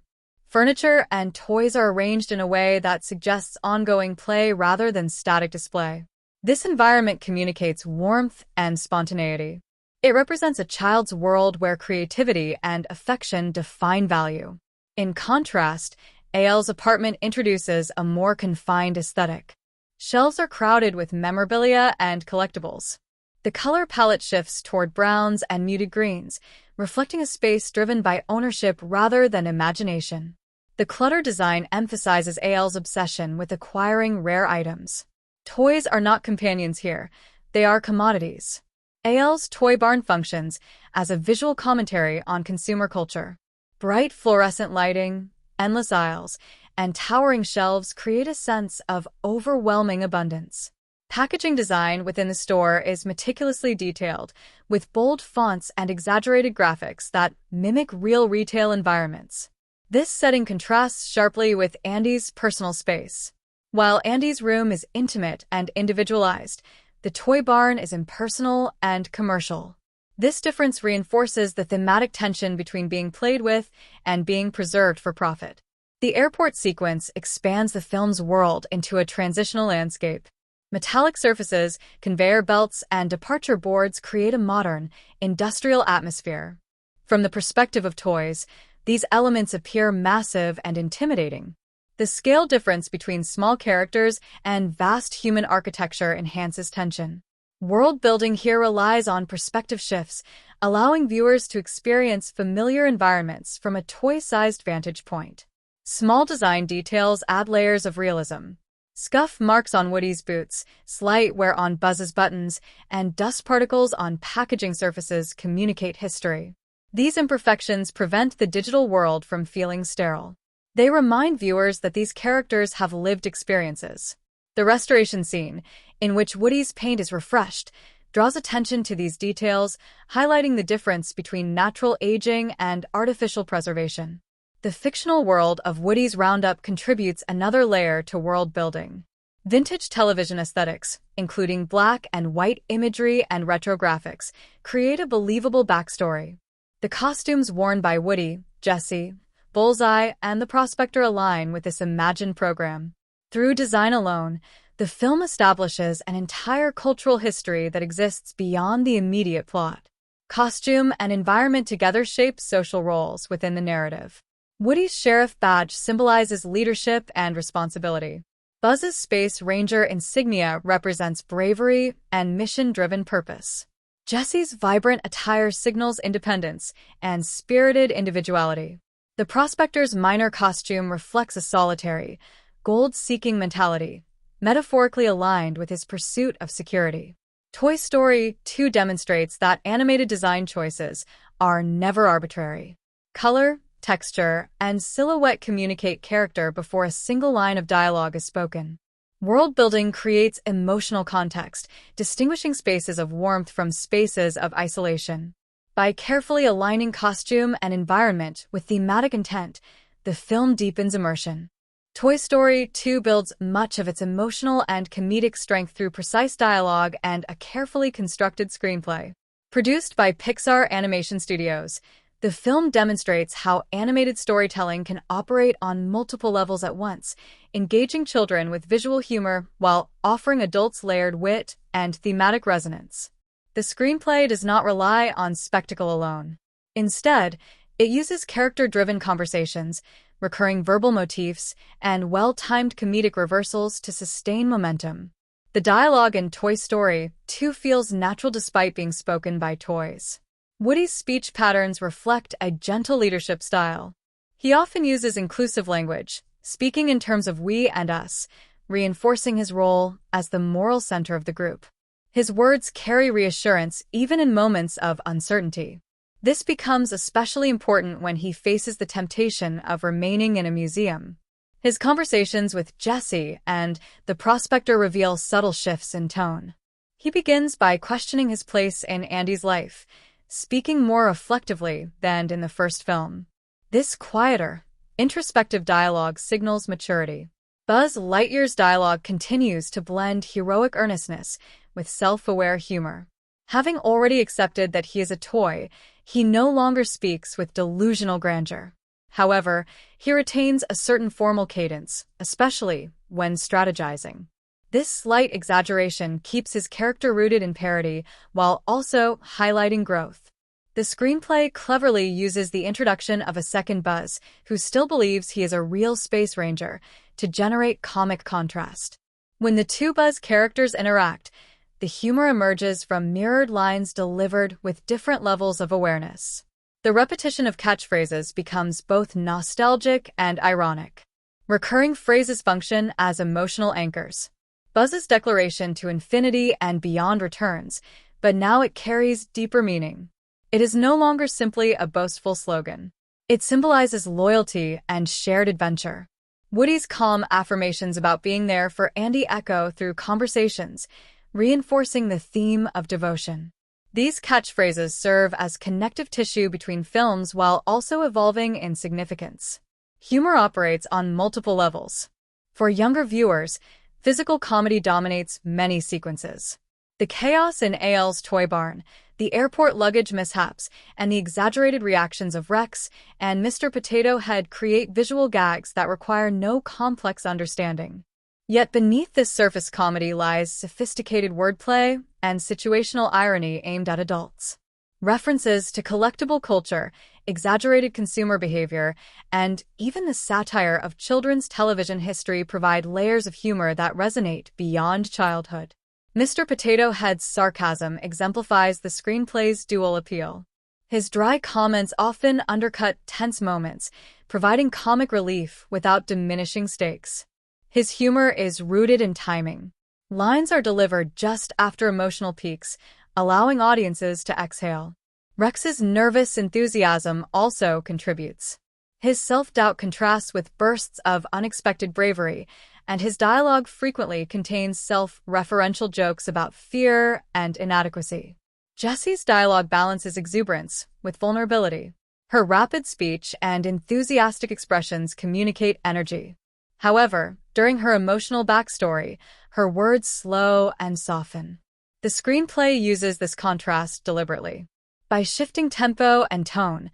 Speaker 1: Furniture and toys are arranged in a way that suggests ongoing play rather than static display. This environment communicates warmth and spontaneity. It represents a child's world where creativity and affection define value. In contrast, AL's apartment introduces a more confined aesthetic. Shelves are crowded with memorabilia and collectibles. The color palette shifts toward browns and muted greens, reflecting a space driven by ownership rather than imagination. The clutter design emphasizes AL's obsession with acquiring rare items. Toys are not companions here, they are commodities. AL's toy barn functions as a visual commentary on consumer culture. Bright fluorescent lighting, endless aisles, and towering shelves create a sense of overwhelming abundance. Packaging design within the store is meticulously detailed, with bold fonts and exaggerated graphics that mimic real retail environments. This setting contrasts sharply with Andy's personal space. While Andy's room is intimate and individualized, the toy barn is impersonal and commercial. This difference reinforces the thematic tension between being played with and being preserved for profit. The airport sequence expands the film's world into a transitional landscape. Metallic surfaces, conveyor belts, and departure boards create a modern, industrial atmosphere. From the perspective of toys, these elements appear massive and intimidating. The scale difference between small characters and vast human architecture enhances tension. World building here relies on perspective shifts, allowing viewers to experience familiar environments from a toy-sized vantage point. Small design details add layers of realism. Scuff marks on Woody's boots, slight wear on Buzz's buttons, and dust particles on packaging surfaces communicate history. These imperfections prevent the digital world from feeling sterile. They remind viewers that these characters have lived experiences. The restoration scene, in which Woody's paint is refreshed, draws attention to these details, highlighting the difference between natural aging and artificial preservation. The fictional world of Woody's Roundup contributes another layer to world building. Vintage television aesthetics, including black and white imagery and retro graphics, create a believable backstory. The costumes worn by Woody, Jessie, Bullseye, and the Prospector align with this imagined program. Through design alone, the film establishes an entire cultural history that exists beyond the immediate plot. Costume and environment together shape social roles within the narrative. Woody's sheriff badge symbolizes leadership and responsibility. Buzz's Space Ranger insignia represents bravery and mission-driven purpose. Jessie's vibrant attire signals independence and spirited individuality. The Prospector's minor costume reflects a solitary, gold-seeking mentality, metaphorically aligned with his pursuit of security. Toy Story 2 demonstrates that animated design choices are never arbitrary. Color, texture, and silhouette communicate character before a single line of dialogue is spoken. World building creates emotional context, distinguishing spaces of warmth from spaces of isolation. By carefully aligning costume and environment with thematic intent, the film deepens immersion. Toy Story 2 builds much of its emotional and comedic strength through precise dialogue and a carefully constructed screenplay. Produced by Pixar Animation Studios, the film demonstrates how animated storytelling can operate on multiple levels at once, engaging children with visual humor while offering adults layered wit and thematic resonance. The screenplay does not rely on spectacle alone. Instead, it uses character-driven conversations, recurring verbal motifs, and well-timed comedic reversals to sustain momentum. The dialogue in Toy Story 2 feels natural despite being spoken by toys. Woody's speech patterns reflect a gentle leadership style. He often uses inclusive language, speaking in terms of we and us, reinforcing his role as the moral center of the group. His words carry reassurance even in moments of uncertainty. This becomes especially important when he faces the temptation of remaining in a museum. His conversations with Jessie and the Prospector reveal subtle shifts in tone. He begins by questioning his place in Andy's life, speaking more reflectively than in the first film. This quieter, introspective dialogue signals maturity. Buzz Lightyear's dialogue continues to blend heroic earnestness with self-aware humor. Having already accepted that he is a toy, he no longer speaks with delusional grandeur. However, he retains a certain formal cadence, especially when strategizing. This slight exaggeration keeps his character rooted in parody while also highlighting growth. The screenplay cleverly uses the introduction of a second Buzz, who still believes he is a real space ranger, to generate comic contrast. When the two Buzz characters interact, the humor emerges from mirrored lines delivered with different levels of awareness. The repetition of catchphrases becomes both nostalgic and ironic. Recurring phrases function as emotional anchors. Buzz's declaration to infinity and beyond returns, but now it carries deeper meaning. It is no longer simply a boastful slogan. It symbolizes loyalty and shared adventure. Woody's calm affirmations about being there for Andy echo through conversations, reinforcing the theme of devotion. These catchphrases serve as connective tissue between films while also evolving in significance. Humor operates on multiple levels. For younger viewers, physical comedy dominates many sequences. The chaos in AL's toy barn, the airport luggage mishaps, and the exaggerated reactions of Rex and Mr. Potato Head create visual gags that require no complex understanding. Yet beneath this surface comedy lies sophisticated wordplay and situational irony aimed at adults. References to collectible culture, exaggerated consumer behavior, and even the satire of children's television history provide layers of humor that resonate beyond childhood. Mr. Potato Head's sarcasm exemplifies the screenplay's dual appeal. His dry comments often undercut tense moments, providing comic relief without diminishing stakes. His humor is rooted in timing. Lines are delivered just after emotional peaks, allowing audiences to exhale. Rex's nervous enthusiasm also contributes. His self-doubt contrasts with bursts of unexpected bravery, and his dialogue frequently contains self-referential jokes about fear and inadequacy. Jessie's dialogue balances exuberance with vulnerability. Her rapid speech and enthusiastic expressions communicate energy. However, during her emotional backstory, her words slow and soften. The screenplay uses this contrast deliberately. By shifting tempo and tone,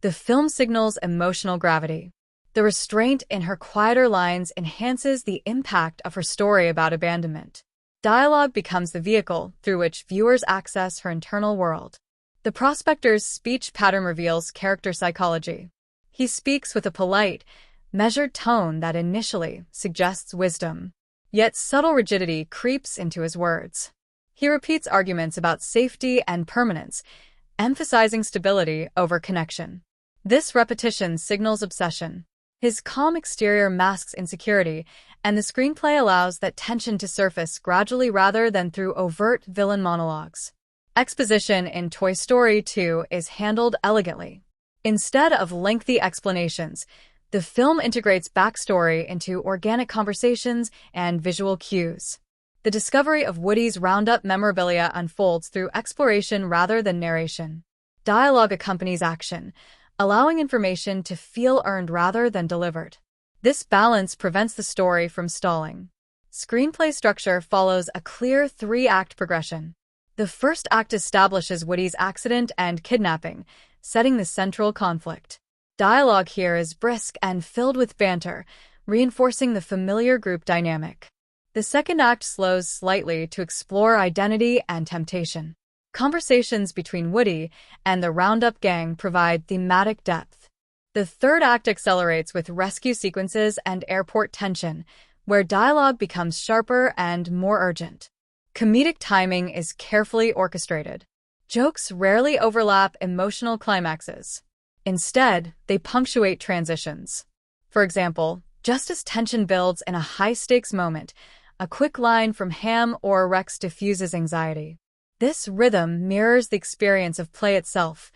Speaker 1: the film signals emotional gravity. The restraint in her quieter lines enhances the impact of her story about abandonment. Dialogue becomes the vehicle through which viewers access her internal world. The prospector's speech pattern reveals character psychology. He speaks with a polite, measured tone that initially suggests wisdom. Yet subtle rigidity creeps into his words. He repeats arguments about safety and permanence, emphasizing stability over connection. This repetition signals obsession. His calm exterior masks insecurity, and the screenplay allows that tension to surface gradually rather than through overt villain monologues. Exposition in Toy Story 2 is handled elegantly. Instead of lengthy explanations, the film integrates backstory into organic conversations and visual cues. The discovery of Woody's Roundup memorabilia unfolds through exploration rather than narration. Dialogue accompanies action, allowing information to feel earned rather than delivered. This balance prevents the story from stalling. Screenplay structure follows a clear three-act progression. The first act establishes Woody's accident and kidnapping, setting the central conflict. Dialogue here is brisk and filled with banter, reinforcing the familiar group dynamic. The second act slows slightly to explore identity and temptation. Conversations between Woody and the Roundup gang provide thematic depth. The third act accelerates with rescue sequences and airport tension, where dialogue becomes sharper and more urgent. Comedic timing is carefully orchestrated. Jokes rarely overlap emotional climaxes. Instead, they punctuate transitions. For example, just as tension builds in a high-stakes moment, a quick line from Ham or Rex diffuses anxiety. This rhythm mirrors the experience of play itself,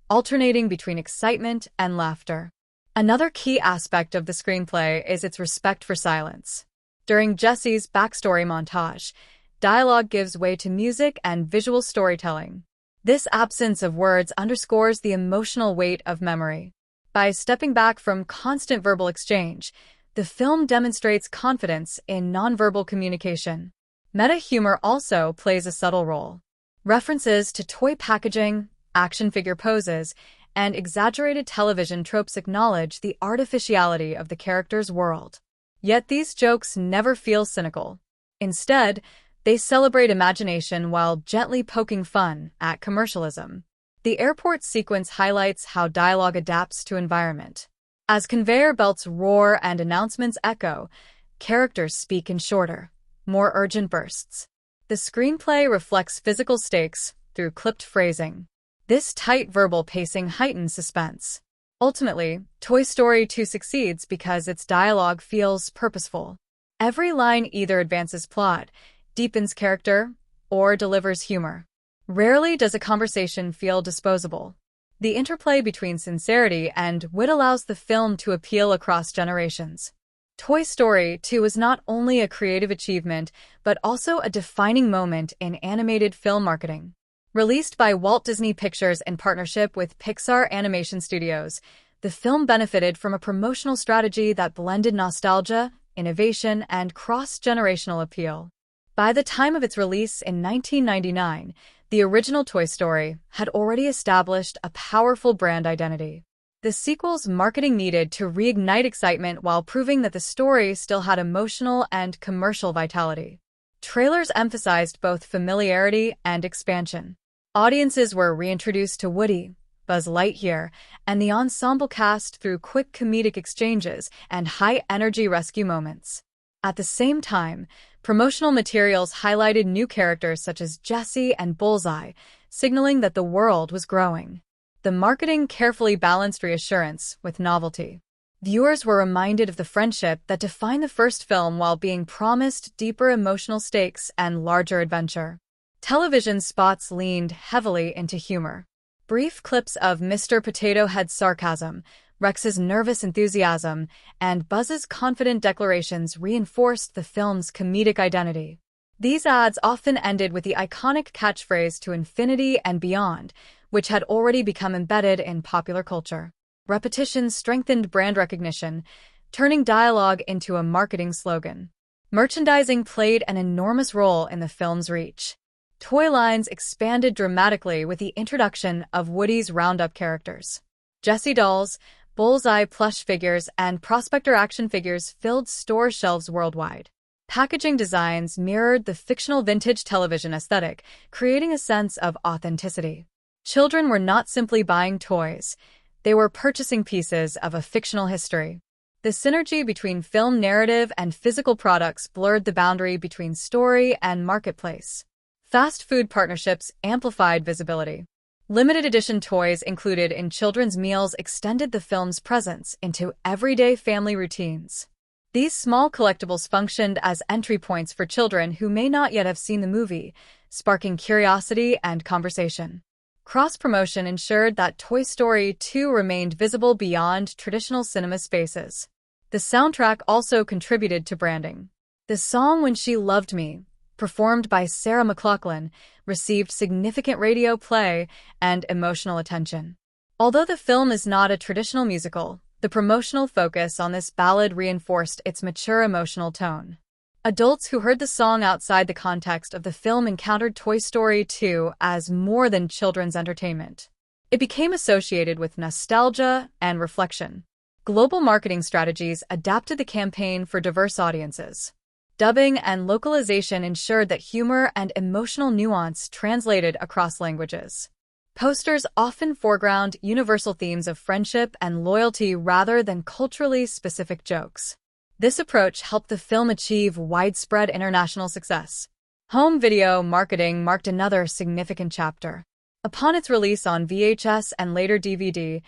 Speaker 1: alternating between excitement and laughter. Another key aspect of the screenplay is its respect for silence. During Jessie's backstory montage, dialogue gives way to music and visual storytelling. This absence of words underscores the emotional weight of memory. By stepping back from constant verbal exchange, the film demonstrates confidence in nonverbal communication. Meta-humor also plays a subtle role. References to toy packaging, action figure poses, and exaggerated television tropes acknowledge the artificiality of the character's world. Yet these jokes never feel cynical. Instead, they celebrate imagination while gently poking fun at commercialism. The airport sequence highlights how dialogue adapts to environment. As conveyor belts roar and announcements echo, characters speak in shorter, more urgent bursts. The screenplay reflects physical stakes through clipped phrasing. This tight verbal pacing heightens suspense. Ultimately, Toy Story 2 succeeds because its dialogue feels purposeful. Every line either advances plot, deepens character, or delivers humor. Rarely does a conversation feel disposable. The interplay between sincerity and wit allows the film to appeal across generations. Toy Story 2 is not only a creative achievement, but also a defining moment in animated film marketing. Released by Walt Disney Pictures in partnership with Pixar Animation Studios, the film benefited from a promotional strategy that blended nostalgia, innovation, and cross-generational appeal. By the time of its release in 1999, the original Toy Story had already established a powerful brand identity. The sequel's marketing needed to reignite excitement while proving that the story still had emotional and commercial vitality. Trailers emphasized both familiarity and expansion. Audiences were reintroduced to Woody, Buzz Lightyear, and the ensemble cast through quick comedic exchanges and high-energy rescue moments. At the same time, promotional materials highlighted new characters such as Jessie and Bullseye, signaling that the world was growing. The marketing carefully balanced reassurance with novelty. Viewers were reminded of the friendship that defined the first film while being promised deeper emotional stakes and larger adventure. Television spots leaned heavily into humor. Brief clips of Mr. Potato Head's sarcasm, Rex's nervous enthusiasm, and Buzz's confident declarations reinforced the film's comedic identity. These ads often ended with the iconic catchphrase "to infinity and beyond," which had already become embedded in popular culture. Repetition strengthened brand recognition, turning dialogue into a marketing slogan. Merchandising played an enormous role in the film's reach. Toy lines expanded dramatically with the introduction of Woody's Roundup characters. Jessie dolls, Bullseye plush figures, and Prospector action figures filled store shelves worldwide. Packaging designs mirrored the fictional vintage television aesthetic, creating a sense of authenticity. Children were not simply buying toys, they were purchasing pieces of a fictional history. The synergy between film narrative and physical products blurred the boundary between story and marketplace. Fast food partnerships amplified visibility. Limited edition toys included in children's meals extended the film's presence into everyday family routines. These small collectibles functioned as entry points for children who may not yet have seen the movie, sparking curiosity and conversation. Cross-promotion ensured that Toy Story 2 remained visible beyond traditional cinema spaces. The soundtrack also contributed to branding. The song "When She Loved Me," performed by Sarah McLachlan, received significant radio play and emotional attention. Although the film is not a traditional musical, the promotional focus on this ballad reinforced its mature emotional tone. Adults who heard the song outside the context of the film encountered Toy Story 2 as more than children's entertainment. It became associated with nostalgia and reflection. Global marketing strategies adapted the campaign for diverse audiences. Dubbing and localization ensured that humor and emotional nuance translated across languages. Posters often foreground universal themes of friendship and loyalty rather than culturally specific jokes. This approach helped the film achieve widespread international success. Home video marketing marked another significant chapter. Upon its release on VHS and later DVD,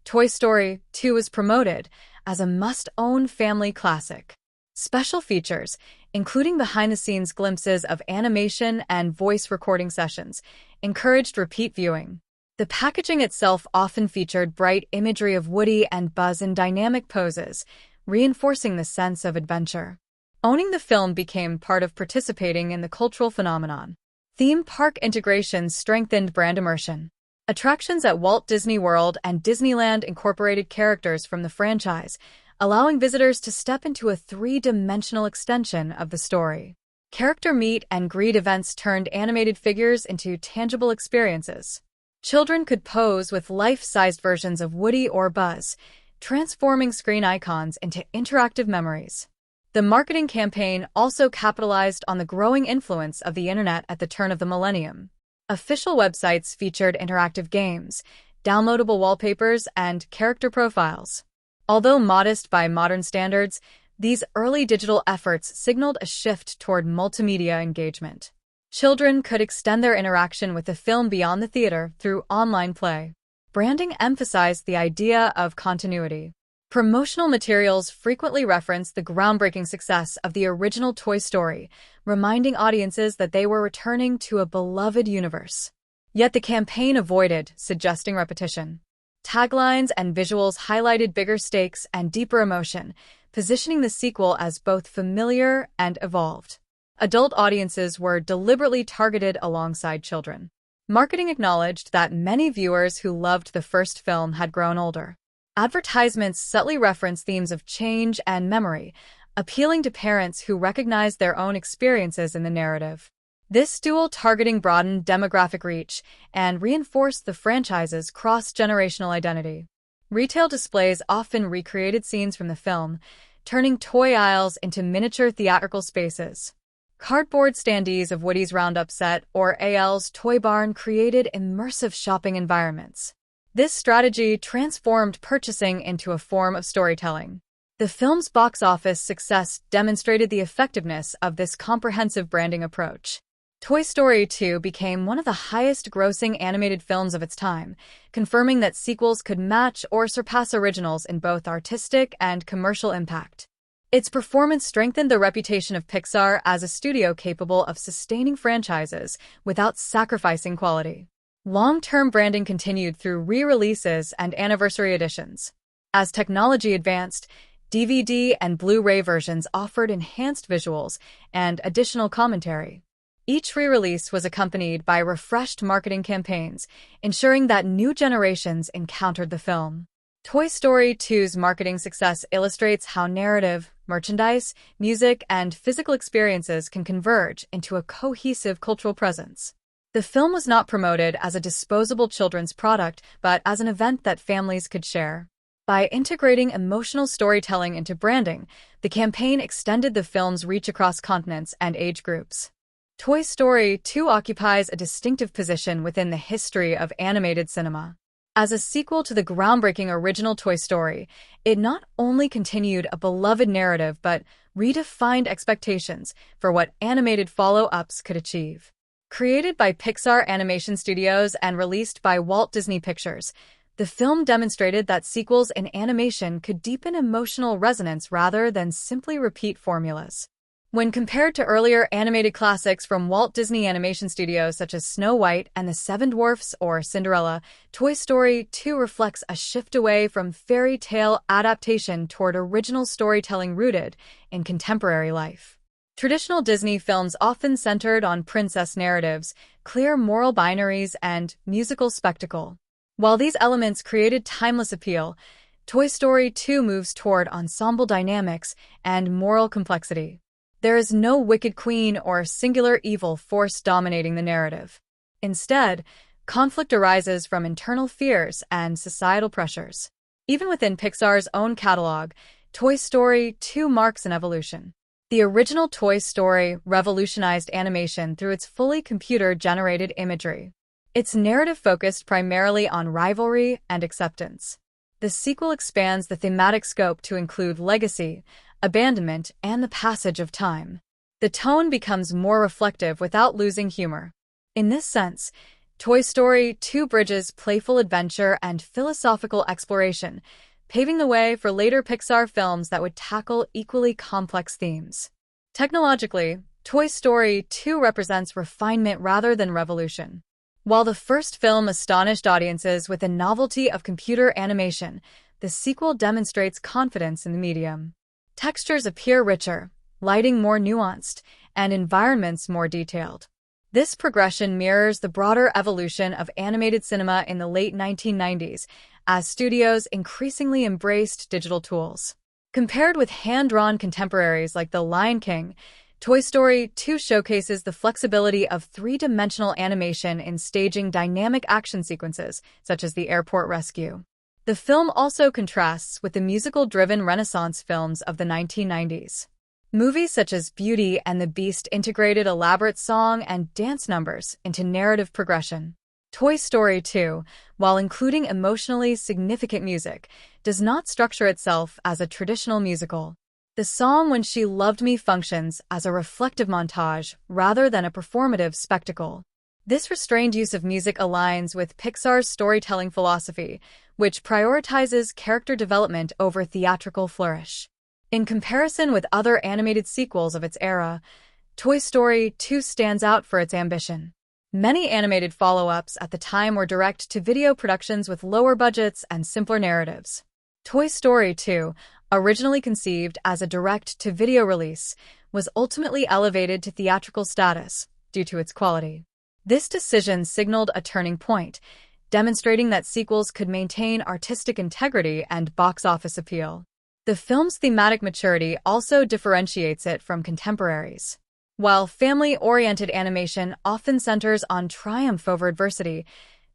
Speaker 1: Toy Story 2 was promoted as a must-own family classic. Special features, including behind-the-scenes glimpses of animation and voice recording sessions, encouraged repeat viewing. The packaging itself often featured bright imagery of Woody and Buzz in dynamic poses, reinforcing the sense of adventure. Owning the film became part of participating in the cultural phenomenon. Theme park integrations strengthened brand immersion. Attractions at Walt Disney World and Disneyland incorporated characters from the franchise, allowing visitors to step into a three-dimensional extension of the story. Character meet and greet events turned animated figures into tangible experiences. Children could pose with life-sized versions of Woody or Buzz, transforming screen icons into interactive memories. The marketing campaign also capitalized on the growing influence of the internet at the turn of the millennium. Official websites featured interactive games, downloadable wallpapers, and character profiles. Although modest by modern standards, these early digital efforts signaled a shift toward multimedia engagement. Children could extend their interaction with the film beyond the theater through online play. Branding emphasized the idea of continuity. Promotional materials frequently referenced the groundbreaking success of the original Toy Story, reminding audiences that they were returning to a beloved universe. Yet the campaign avoided suggesting repetition. Taglines and visuals highlighted bigger stakes and deeper emotion, positioning the sequel as both familiar and evolved. Adult audiences were deliberately targeted alongside children. Marketing acknowledged that many viewers who loved the first film had grown older. Advertisements subtly referenced themes of change and memory, appealing to parents who recognized their own experiences in the narrative. This dual targeting broadened demographic reach and reinforced the franchise's cross-generational identity. Retail displays often recreated scenes from the film, turning toy aisles into miniature theatrical spaces. Cardboard standees of Woody's Roundup set or AL's Toy Barn created immersive shopping environments. This strategy transformed purchasing into a form of storytelling. The film's box office success demonstrated the effectiveness of this comprehensive branding approach. Toy Story 2 became one of the highest-grossing animated films of its time, confirming that sequels could match or surpass originals in both artistic and commercial impact. Its performance strengthened the reputation of Pixar as a studio capable of sustaining franchises without sacrificing quality. Long-term branding continued through re-releases and anniversary editions. As technology advanced, DVD and Blu-ray versions offered enhanced visuals and additional commentary. Each re-release was accompanied by refreshed marketing campaigns, ensuring that new generations encountered the film. Toy Story 2's marketing success illustrates how narrative, merchandise, music, and physical experiences can converge into a cohesive cultural presence. The film was not promoted as a disposable children's product, but as an event that families could share. By integrating emotional storytelling into branding, the campaign extended the film's reach across continents and age groups. Toy Story 2 occupies a distinctive position within the history of animated cinema. As a sequel to the groundbreaking original Toy Story, it not only continued a beloved narrative but redefined expectations for what animated follow-ups could achieve. Created by Pixar Animation Studios and released by Walt Disney Pictures, the film demonstrated that sequels in animation could deepen emotional resonance rather than simply repeat formulas. When compared to earlier animated classics from Walt Disney Animation Studios such as Snow White and the Seven Dwarfs or Cinderella, Toy Story 2 reflects a shift away from fairy tale adaptation toward original storytelling rooted in contemporary life. Traditional Disney films often centered on princess narratives, clear moral binaries, and musical spectacle. While these elements created timeless appeal, Toy Story 2 moves toward ensemble dynamics and moral complexity. There is no wicked queen or singular evil force dominating the narrative. Instead, conflict arises from internal fears and societal pressures. Even within Pixar's own catalog, Toy Story 2 marks an evolution. The original Toy Story revolutionized animation through its fully computer-generated imagery. Its narrative focused primarily on rivalry and acceptance. The sequel expands the thematic scope to include legacy, abandonment, and the passage of time. The tone becomes more reflective without losing humor. In this sense, Toy Story 2 bridges playful adventure and philosophical exploration, paving the way for later Pixar films that would tackle equally complex themes. Technologically, Toy Story 2 represents refinement rather than revolution. While the first film astonished audiences with the novelty of computer animation, the sequel demonstrates confidence in the medium. Textures appear richer, lighting more nuanced, and environments more detailed. This progression mirrors the broader evolution of animated cinema in the late 1990s, as studios increasingly embraced digital tools. Compared with hand-drawn contemporaries like The Lion King, Toy Story 2 showcases the flexibility of three-dimensional animation in staging dynamic action sequences, such as the airport rescue. The film also contrasts with the musical-driven Renaissance films of the 1990s. Movies such as Beauty and the Beast integrated elaborate song and dance numbers into narrative progression. Toy Story 2, while including emotionally significant music, does not structure itself as a traditional musical. The song When She Loved Me functions as a reflective montage rather than a performative spectacle. This restrained use of music aligns with Pixar's storytelling philosophy, which prioritizes character development over theatrical flourish. In comparison with other animated sequels of its era, Toy Story 2 stands out for its ambition. Many animated follow-ups at the time were direct-to-video productions with lower budgets and simpler narratives. Toy Story 2, originally conceived as a direct-to-video release, was ultimately elevated to theatrical status due to its quality. This decision signaled a turning point, demonstrating that sequels could maintain artistic integrity and box office appeal. The film's thematic maturity also differentiates it from contemporaries. While family-oriented animation often centers on triumph over adversity,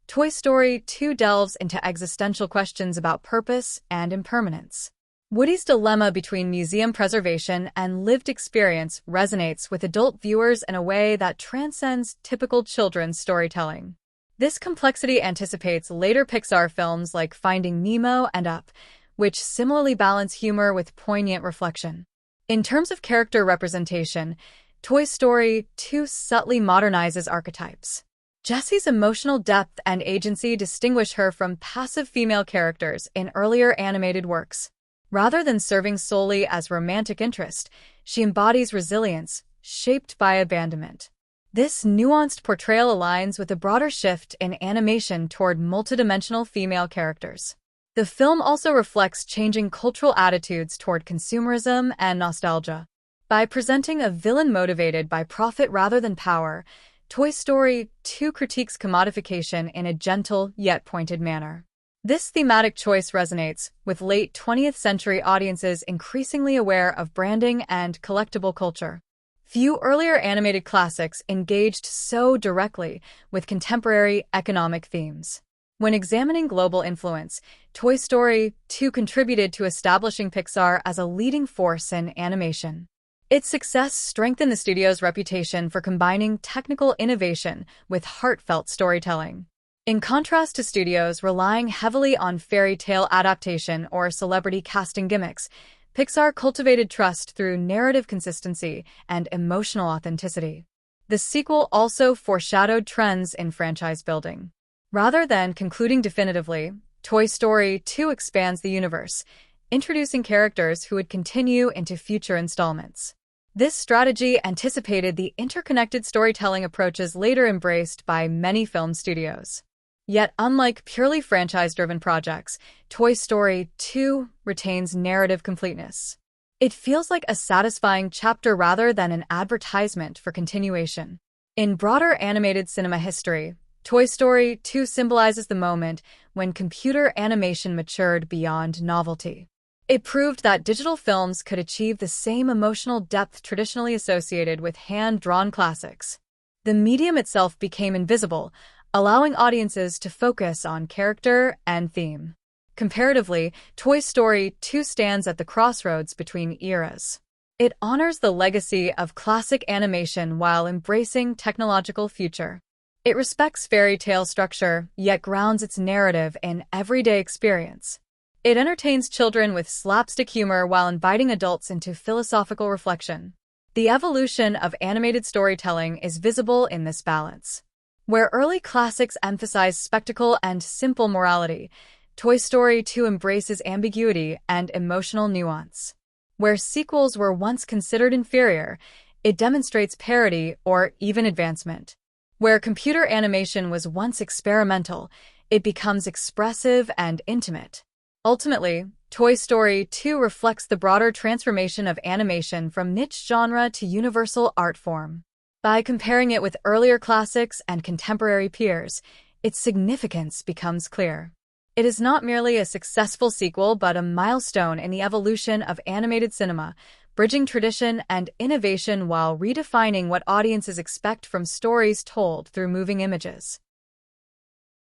Speaker 1: Toy Story 2 delves into existential questions about purpose and impermanence. Woody's dilemma between museum preservation and lived experience resonates with adult viewers in a way that transcends typical children's storytelling. This complexity anticipates later Pixar films like Finding Nemo and Up, which similarly balance humor with poignant reflection. In terms of character representation, Toy Story 2 subtly modernizes archetypes. Jessie's emotional depth and agency distinguish her from passive female characters in earlier animated works. Rather than serving solely as romantic interest, she embodies resilience, shaped by abandonment. This nuanced portrayal aligns with a broader shift in animation toward multidimensional female characters. The film also reflects changing cultural attitudes toward consumerism and nostalgia. By presenting a villain motivated by profit rather than power, Toy Story 2 critiques commodification in a gentle yet pointed manner. This thematic choice resonates with late 20th century audiences increasingly aware of branding and collectible culture. Few earlier animated classics engaged so directly with contemporary economic themes. When examining global influence, Toy Story 2 contributed to establishing Pixar as a leading force in animation. Its success strengthened the studio's reputation for combining technical innovation with heartfelt storytelling. In contrast to studios relying heavily on fairy tale adaptation or celebrity casting gimmicks, Pixar cultivated trust through narrative consistency and emotional authenticity. The sequel also foreshadowed trends in franchise building. Rather than concluding definitively, Toy Story 2 expands the universe, introducing characters who would continue into future installments. This strategy anticipated the interconnected storytelling approaches later embraced by many film studios. Yet, unlike purely franchise-driven projects, Toy Story 2 retains narrative completeness. It feels like a satisfying chapter rather than an advertisement for continuation. In broader animated cinema history, Toy Story 2 symbolizes the moment when computer animation matured beyond novelty. It proved that digital films could achieve the same emotional depth traditionally associated with hand-drawn classics. The medium itself became invisible, allowing audiences to focus on character and theme. Comparatively, Toy Story 2 stands at the crossroads between eras. It honors the legacy of classic animation while embracing technological future. It respects fairy tale structure, yet grounds its narrative in everyday experience. It entertains children with slapstick humor while inviting adults into philosophical reflection. The evolution of animated storytelling is visible in this balance. Where early classics emphasize spectacle and simple morality, Toy Story 2 embraces ambiguity and emotional nuance. Where sequels were once considered inferior, it demonstrates parody or even advancement. Where computer animation was once experimental, it becomes expressive and intimate. Ultimately, Toy Story 2 reflects the broader transformation of animation from niche genre to universal art form. By comparing it with earlier classics and contemporary peers, its significance becomes clear. It is not merely a successful sequel but a milestone in the evolution of animated cinema, bridging tradition and innovation while redefining what audiences expect from stories told through moving images.